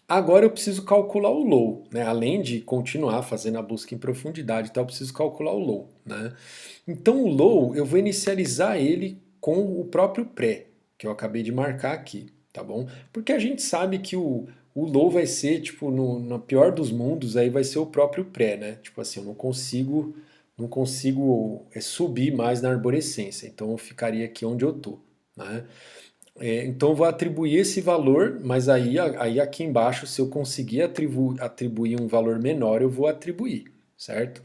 Agora eu preciso calcular o low, né? Além de continuar fazendo a busca em profundidade, então eu preciso calcular o low, né? Então o low eu vou inicializar ele com o próprio pré, que eu acabei de marcar aqui, tá bom? Porque a gente sabe que o low vai ser, tipo, no pior dos mundos, aí vai ser o próprio pré, né? Tipo assim, eu não consigo subir mais na arborescência, então eu ficaria aqui onde eu tô, né? Então eu vou atribuir esse valor, mas aí aqui embaixo, se eu conseguir atribuir um valor menor, eu vou atribuir, certo?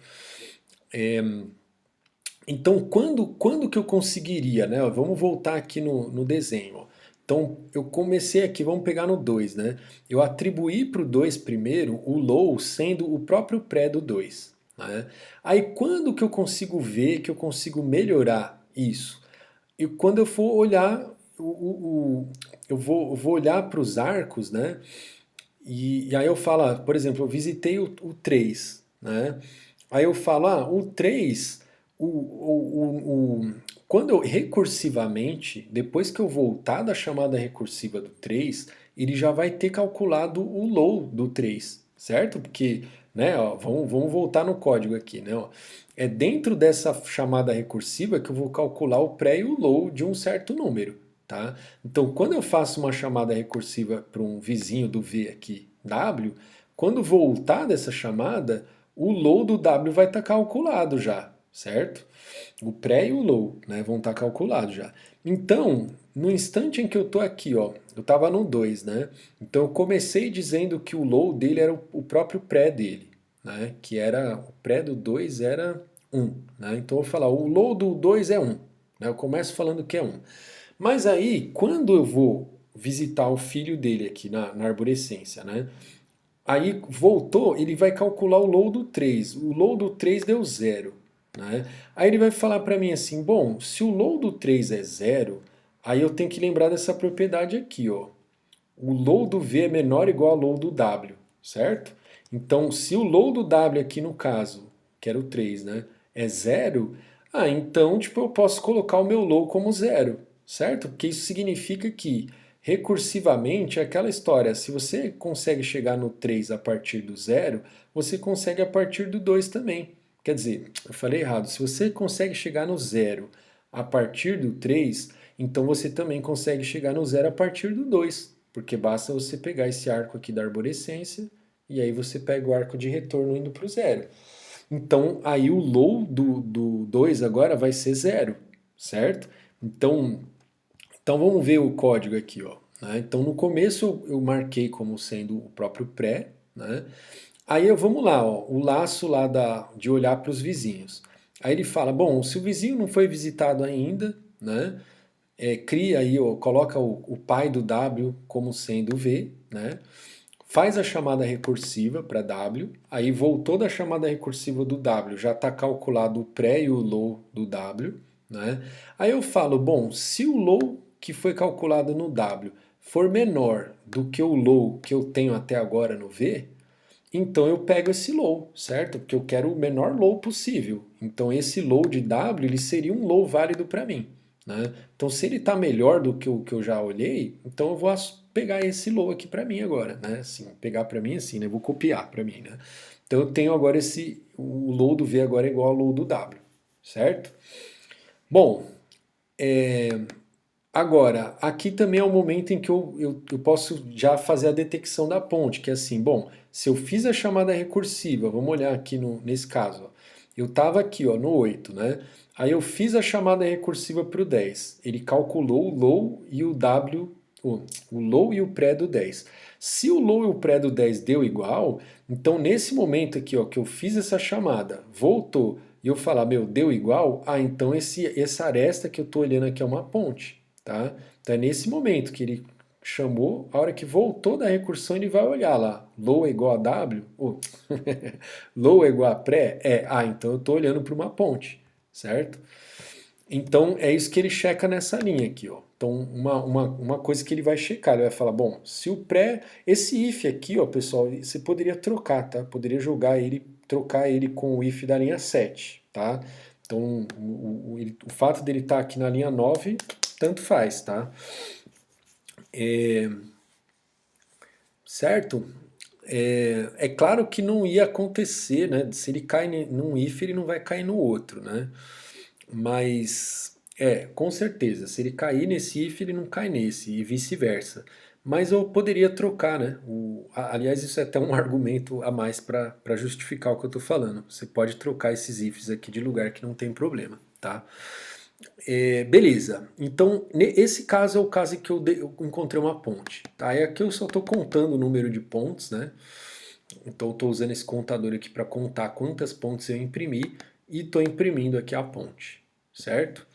Então quando que eu conseguiria, né? Vamos voltar aqui no desenho. Ó. Então eu comecei aqui, vamos pegar no 2, né? Eu atribuí para o 2 primeiro o low sendo o próprio pré do 2. Né? Aí quando que eu consigo ver que eu consigo melhorar isso? E quando eu for olhar, eu vou olhar para os arcos, né? E aí eu falo, por exemplo, eu visitei o 3, né? Aí eu falo, o 3, quando eu recursivamente, depois que eu voltar da chamada recursiva do 3, ele já vai ter calculado o low do 3, certo? Porque, né, ó, vamos voltar no código aqui, né? Ó. É dentro dessa chamada recursiva que eu vou calcular o pré e o low de um certo número, tá? Então, quando eu faço uma chamada recursiva para um vizinho do V aqui, W, quando voltar dessa chamada, o low do W vai estar calculado já, certo? O pré e o low, né, vão estar calculados já. Então, no instante em que eu estou aqui, ó, eu estava no 2, né? Então eu comecei dizendo que o low dele era o próprio pré dele, né? Que era, o pré do 2 era 1, né? Então eu vou falar, o low do 2 é 1, né? Eu começo falando que é 1. Mas aí, quando eu vou visitar o filho dele aqui na arborescência, né? Aí voltou, ele vai calcular o low do 3. O low do 3 deu zero, né? Aí ele vai falar para mim assim, bom, se o low do 3 é zero, aí eu tenho que lembrar dessa propriedade aqui, ó. O low do V é menor ou igual ao low do W, certo? Então, se o low do W aqui no caso, que era o 3, né, é zero, então tipo, eu posso colocar o meu low como zero, certo? Porque isso significa que recursivamente é aquela história, se você consegue chegar no 3 a partir do zero, você consegue a partir do 2 também. Quer dizer, eu falei errado, se você consegue chegar no zero a partir do 3, então você também consegue chegar no zero a partir do 2, porque basta você pegar esse arco aqui da arborescência e aí você pega o arco de retorno indo para o zero. Então aí o low do 2 agora vai ser zero, certo? Então vamos ver o código aqui, ó. Né? Então no começo eu marquei como sendo o próprio pré, né? Aí vamos lá, ó, o laço lá de olhar para os vizinhos. Aí ele fala, bom, se o vizinho não foi visitado ainda, né? Cria aí, ó, coloca o pai do W como sendo V, né? Faz a chamada recursiva para W, aí voltou da chamada recursiva do W, já está calculado o pré e o low do W, né? Aí eu falo, bom, se o low que foi calculado no W for menor do que o low que eu tenho até agora no V, então eu pego esse low, certo? Porque eu quero o menor low possível. Então esse low de W ele seria um low válido para mim, né? Então se ele está melhor do que o que eu já olhei, então eu vou pegar esse low aqui para mim agora, né? Assim, pegar para mim assim, né? Vou copiar para mim, né? Então eu tenho agora o low do V agora é igual ao low do W, certo? Bom, agora, aqui também é o momento em que eu posso já fazer a detecção da ponte, que é assim, bom, se eu fiz a chamada recursiva, vamos olhar aqui nesse caso, ó, eu estava aqui ó, no 8, né? Aí eu fiz a chamada recursiva para o 10, ele calculou o low e o W, o low e o pré do 10. Se o low e o pré do 10 deu igual, então nesse momento aqui ó, que eu fiz essa chamada, voltou, e eu falar, meu, deu igual, então essa aresta que eu estou olhando aqui é uma ponte. Tá? Então é nesse momento que ele chamou, a hora que voltou da recursão, ele vai olhar lá, low é igual a W, low é igual a pré, então eu estou olhando para uma ponte, certo? Então é isso que ele checa nessa linha aqui, ó. Então uma coisa que ele vai checar, ele vai falar, bom, se o pré, esse if aqui, ó, pessoal, você poderia trocar, tá? Poderia trocar ele com o if da linha 7, tá? Então o fato dele estar aqui na linha 9 tanto faz, tá? Certo? É claro que não ia acontecer, né? Se ele cai num if, ele não vai cair no outro, né? Mas, com certeza, se ele cair nesse if, ele não cai nesse, e vice-versa. Mas eu poderia trocar, né? Aliás, isso é até um argumento a mais para justificar o que eu estou falando. Você pode trocar esses ifs aqui de lugar que não tem problema, tá? Beleza, então esse caso é o caso em que eu encontrei uma ponte. Tá? E aqui eu só estou contando o número de pontes, né? Então eu estou usando esse contador aqui para contar quantas pontes eu imprimi e estou imprimindo aqui a ponte, certo?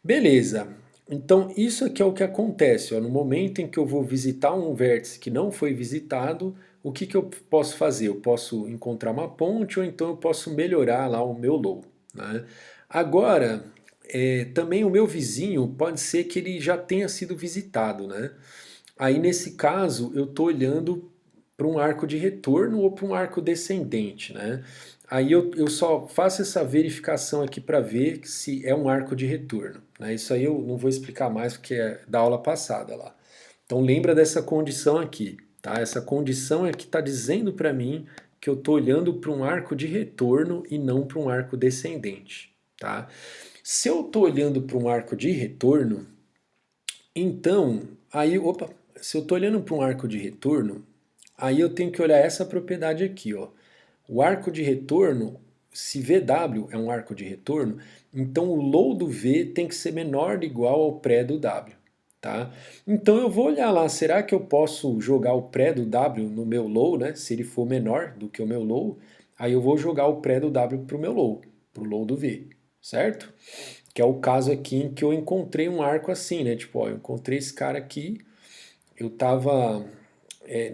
Beleza, então isso aqui é o que acontece. Ó, no momento em que eu vou visitar um vértice que não foi visitado, o que, que eu posso fazer? Eu posso encontrar uma ponte ou então eu posso melhorar lá o meu low. Né? Agora, também o meu vizinho pode ser que ele já tenha sido visitado, né? Aí nesse caso eu estou olhando para um arco de retorno ou para um arco descendente, né? Aí eu só faço essa verificação aqui para ver se é um arco de retorno. Né? Isso aí eu não vou explicar mais porque é da aula passada lá. Então lembra dessa condição aqui, tá? Essa condição é que está dizendo para mim que eu estou olhando para um arco de retorno e não para um arco descendente, tá? Se eu estou olhando para um arco de retorno, então, se eu estou olhando para um arco de retorno, aí eu tenho que olhar essa propriedade aqui, ó. O arco de retorno, se VW é um arco de retorno, então o low do V tem que ser menor ou igual ao pré do W, tá? Então eu vou olhar lá, será que eu posso jogar o pré do W no meu low, né? Se ele for menor do que o meu low, aí eu vou jogar o pré do W para o meu low, para o low do V, certo? Que é o caso aqui em que eu encontrei um arco assim, né? Tipo, ó, eu encontrei esse cara aqui, eu tava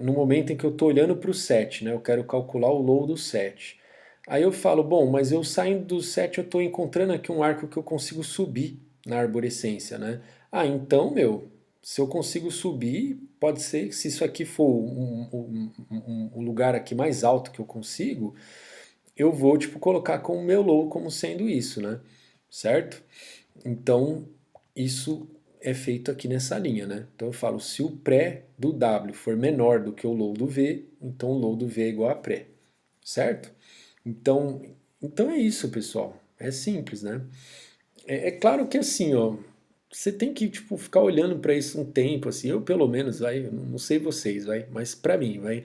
no momento em que eu tô olhando para o 7, né? Eu quero calcular o low do 7. Aí eu falo, bom, mas eu saindo do 7 eu tô encontrando aqui um arco que eu consigo subir na arborescência, né? Ah, então, meu, se eu consigo subir, pode ser que se isso aqui for um lugar aqui mais alto que eu consigo, eu vou, tipo, colocar como meu low como sendo isso, né? Certo? Então, isso é feito aqui nessa linha, né? Então eu falo, se o pré do W for menor do que o low do V, então o low do V é igual a pré, certo? Então, então é isso, pessoal. É simples, né? É claro que assim, ó, você tem que tipo ficar olhando para isso um tempo, assim. Eu pelo menos, vai, não sei vocês, vai, mas para mim, vai,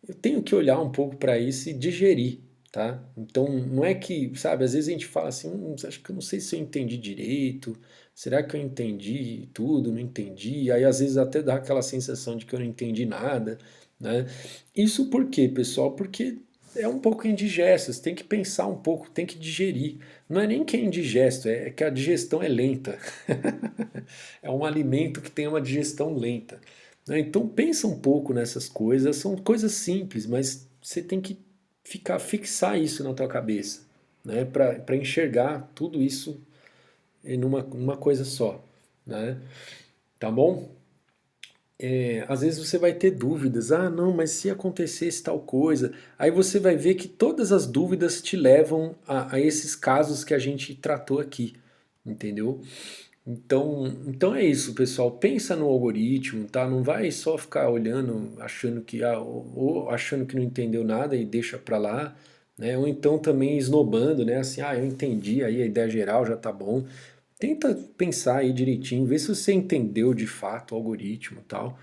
eu tenho que olhar um pouco para isso e digerir, tá? Então não é que, sabe, às vezes a gente fala assim, acho que eu não sei se eu entendi direito. Será que eu entendi tudo? Não entendi? Aí às vezes até dá aquela sensação de que eu não entendi nada, né? Isso por quê, pessoal? Porque é um pouco indigesto, você tem que pensar um pouco, tem que digerir. Não é nem que é indigesto, é que a digestão é lenta. É um alimento que tem uma digestão lenta, né? Então pensa um pouco nessas coisas, são coisas simples, mas você tem que fixar isso na tua cabeça, né? Para enxergar tudo isso em uma coisa só, né? Tá bom? Às vezes você vai ter dúvidas, ah, não, mas se acontecesse tal coisa, aí você vai ver que todas as dúvidas te levam a esses casos que a gente tratou aqui, entendeu? Então é isso, pessoal. Pensa no algoritmo, tá? Não vai só ficar olhando, achando que ou achando que não entendeu nada e deixa pra lá, né? Ou então também esnobando, né? Assim, ah, eu entendi, aí a ideia geral já tá bom. Tenta pensar aí direitinho, ver se você entendeu de fato o algoritmo e tal.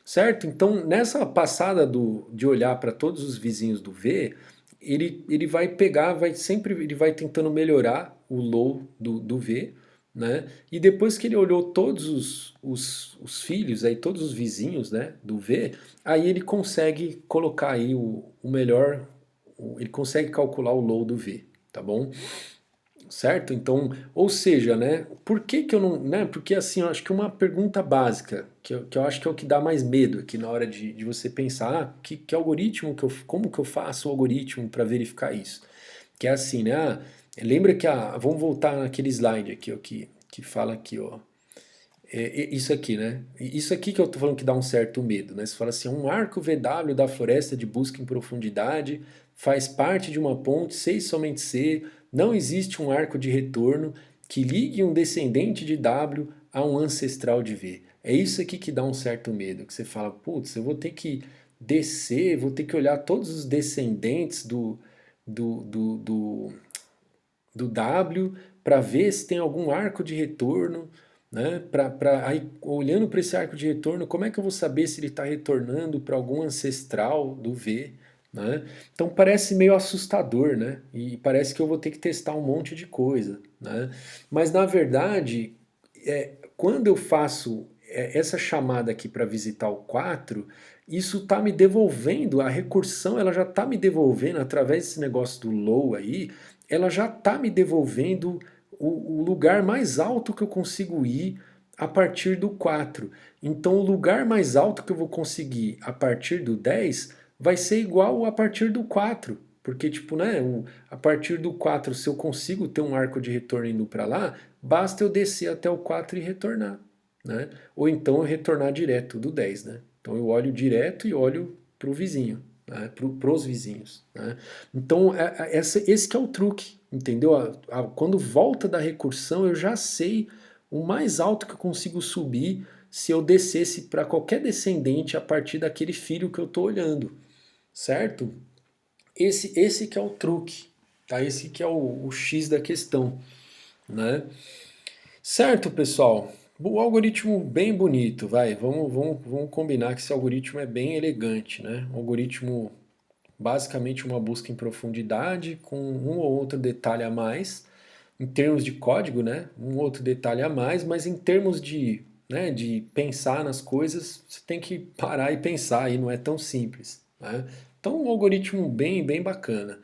Certo? Então, nessa passada de olhar para todos os vizinhos do V, ele vai pegar, vai sempre, ele vai tentando melhorar o low do V, né? E depois que ele olhou todos os filhos, aí, todos os vizinhos, né, do V, aí ele consegue colocar aí o melhor, ele consegue calcular o low do V, tá bom? Certo? Então, ou seja, né? Por que que eu não, né? Porque assim, eu acho que uma pergunta básica, que eu acho que é o que dá mais medo aqui na hora de você pensar, ah, que algoritmo como que eu faço o algoritmo para verificar isso? Que é assim, né? Ah, lembra que vamos voltar naquele slide aqui, ó, que fala aqui, ó. Isso aqui, né? Isso aqui que eu tô falando que dá um certo medo, né? Você fala assim, um arco VW da floresta de busca em profundidade faz parte de uma ponte C e somente C, não existe um arco de retorno que ligue um descendente de W a um ancestral de V. É isso aqui que dá um certo medo, que você fala, putz, eu vou ter que descer, vou ter que olhar todos os descendentes do, do, do, do W para ver se tem algum arco de retorno, né? Aí, olhando para esse arco de retorno, como é que eu vou saber se ele está retornando para algum ancestral do V? Né? Então parece meio assustador, né? E parece que eu vou ter que testar um monte de coisa, né? Mas na verdade, quando eu faço essa chamada aqui para visitar o 4, isso está me devolvendo, a recursão ela já está me devolvendo, através desse negócio do low aí, ela já está me devolvendo o lugar mais alto que eu consigo ir a partir do 4. Então o lugar mais alto que eu vou conseguir a partir do 10 vai ser igual a partir do 4. Porque, tipo, né, a partir do 4, se eu consigo ter um arco de retorno indo para lá, basta eu descer até o 4 e retornar, né? Ou então eu retornar direto do 10, né? Então eu olho direto e olho para o vizinho, né? Para os vizinhos, né? Então esse que é o truque, entendeu? Quando volta da recursão eu já sei o mais alto que eu consigo subir se eu descesse para qualquer descendente a partir daquele filho que eu estou olhando, certo? Esse que é o truque, tá? Esse que é o X da questão, né? Certo, pessoal. O algoritmo bem bonito, vai. Vamos combinar que esse algoritmo é bem elegante, né? Um algoritmo basicamente uma busca em profundidade com um ou outro detalhe a mais, em termos de código, né? Um outro detalhe a mais, mas em termos de pensar nas coisas, você tem que parar e pensar, e não é tão simples, né? Então, um algoritmo bem bacana.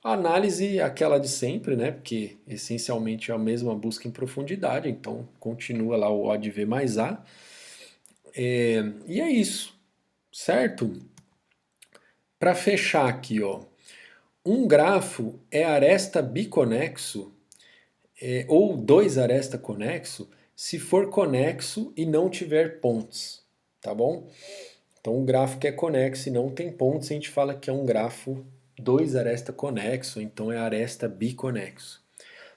A análise é aquela de sempre, né? Porque essencialmente é a mesma busca em profundidade, então continua lá o O de V mais A. E é isso, certo? Para fechar aqui, ó, um grafo é aresta biconexo ou dois aresta conexo se for conexo e não tiver pontes, tá bom? Então, um grafo que é conexo e não tem pontos, a gente fala que é um grafo dois aresta conexo, então é aresta biconexo.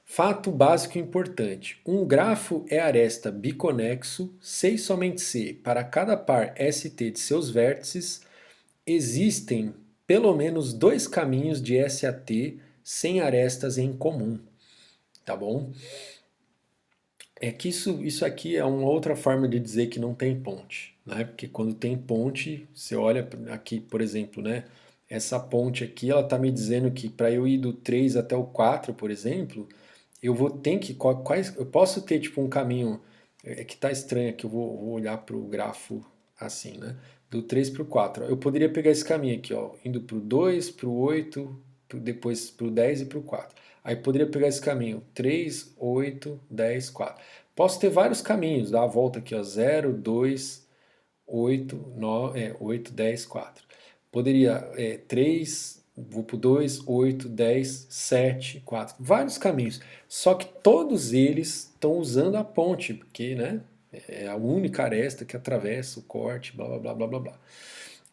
Fato básico e importante: um grafo é aresta biconexo se e somente se, para cada par ST de seus vértices, existem pelo menos dois caminhos de S a T sem arestas em comum, tá bom? É que isso aqui é uma outra forma de dizer que não tem ponte, né? Porque quando tem ponte, você olha aqui, por exemplo, né? Essa ponte aqui, ela tá me dizendo que para eu ir do 3 até o 4, por exemplo, eu vou ter que quais eu posso ter tipo um caminho que tá estranho aqui, eu vou olhar para o grafo assim, né? Do 3 para o 4. Eu poderia pegar esse caminho aqui, ó, indo para o 2, para o 8, depois para o 10 e para o 4. Aí poderia pegar esse caminho 3, 8, 10, 4. Posso ter vários caminhos, dar a volta aqui, ó, 0, 2, 8, 9, 8, 10, 4. Poderia 3, vou para o 2, 8, 10, 7, 4. Vários caminhos. Só que todos eles estão usando a ponte, porque né, é a única aresta que atravessa o corte, blá blá blá blá blá blá.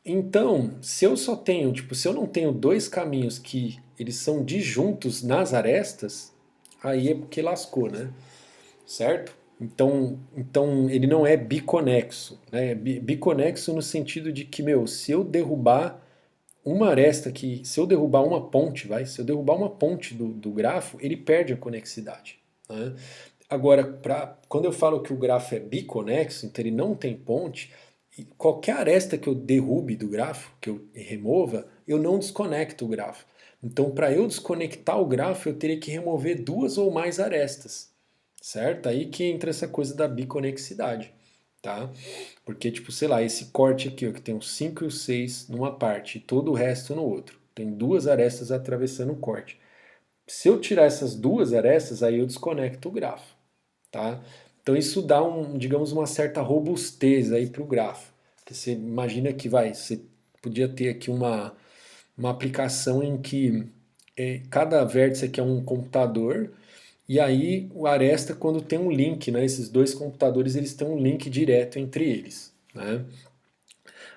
Então, se eu só tenho, tipo, se eu não tenho dois caminhos que eles são disjuntos nas arestas, aí é porque lascou, né? Certo? Então ele não é biconexo, né? Biconexo no sentido de que, meu, se eu derrubar uma aresta aqui, se eu derrubar uma ponte, se eu derrubar uma ponte do grafo, ele perde a conexidade, né? Agora, quando eu falo que o grafo é biconexo, então ele não tem ponte, qualquer aresta que eu derrube do grafo, que eu remova, eu não desconecto o grafo. Então, para eu desconectar o grafo, eu teria que remover duas ou mais arestas, certo? Aí que entra essa coisa da biconexidade, tá? Porque, tipo, sei lá, esse corte aqui, ó, que tem o 5 e o 6 numa parte e todo o resto no outro. Tem duas arestas atravessando o corte. Se eu tirar essas duas arestas, aí eu desconecto o grafo, tá? Então isso dá digamos, uma certa robustez aí para o grafo. Porque você imagina que você podia ter aqui uma aplicação em que cada vértice aqui é um computador e aí o aresta quando tem um link, né? Esses dois computadores eles têm um link direto entre eles, né?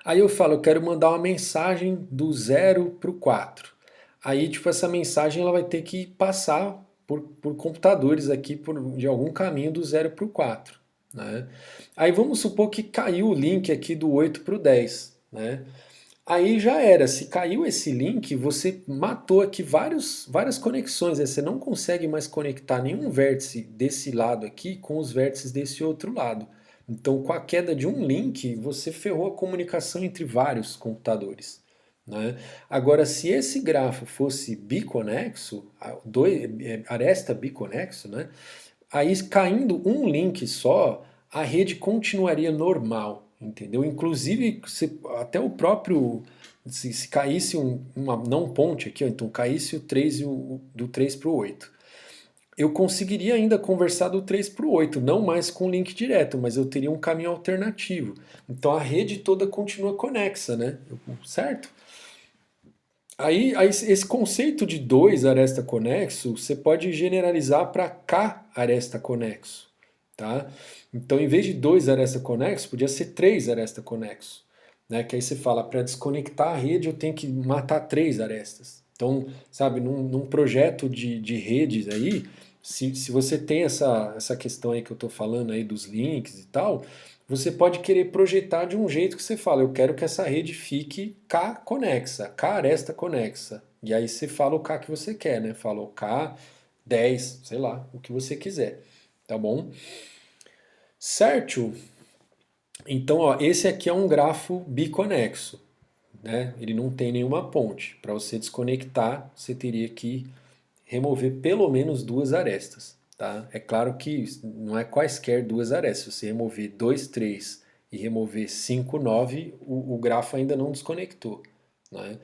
Aí eu falo, eu quero mandar uma mensagem do 0 para o 4. Aí, tipo, essa mensagem ela vai ter que passar por computadores aqui de algum caminho do 0 para o 4. Né? Aí vamos supor que caiu o link aqui do 8 para o 10. Né? Aí já era, se caiu esse link, você matou aqui várias conexões, né? Você não consegue mais conectar nenhum vértice desse lado aqui com os vértices desse outro lado. Então, com a queda de um link, você ferrou a comunicação entre vários computadores. Né? Agora, se esse grafo fosse biconexo, aresta biconexo, né? Aí caindo um link só, a rede continuaria normal, entendeu? Inclusive, até o próprio, se caísse uma não ponte aqui, ó, então caísse o 3 do 3 para o 8. Eu conseguiria ainda conversar do 3 para o 8, não mais com link direto, mas eu teria um caminho alternativo. Então a rede toda continua conexa, né? Certo? Aí esse conceito de dois aresta conexo, você pode generalizar para K aresta conexo, tá? Então, em vez de dois aresta conexo, podia ser três aresta conexo, né? Que aí você fala, para desconectar a rede eu tenho que matar três arestas. Então, sabe, num projeto de redes aí, se você tem essa questão aí que eu estou falando aí dos links e tal, você pode querer projetar de um jeito que você fala, eu quero que essa rede fique K conexa, K aresta conexa. E aí você fala o K que você quer, né? Fala o K 10, sei lá, o que você quiser, tá bom? Certo? Então, ó, esse aqui é um grafo biconexo, né? Ele não tem nenhuma ponte. Para você desconectar, você teria que remover pelo menos duas arestas. Tá? É claro que não é quaisquer duas arestas. Se você remover 2, 3 e remover 5, 9, o grafo ainda não desconectou. Né?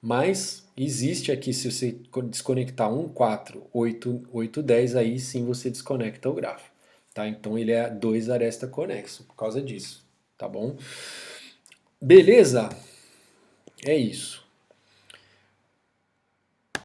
Mas existe aqui, se você desconectar 1, 4, 8, 8, 10, aí sim você desconecta o grafo. Tá? Então ele é 2 aresta conexo por causa disso. Tá bom? Beleza? É isso.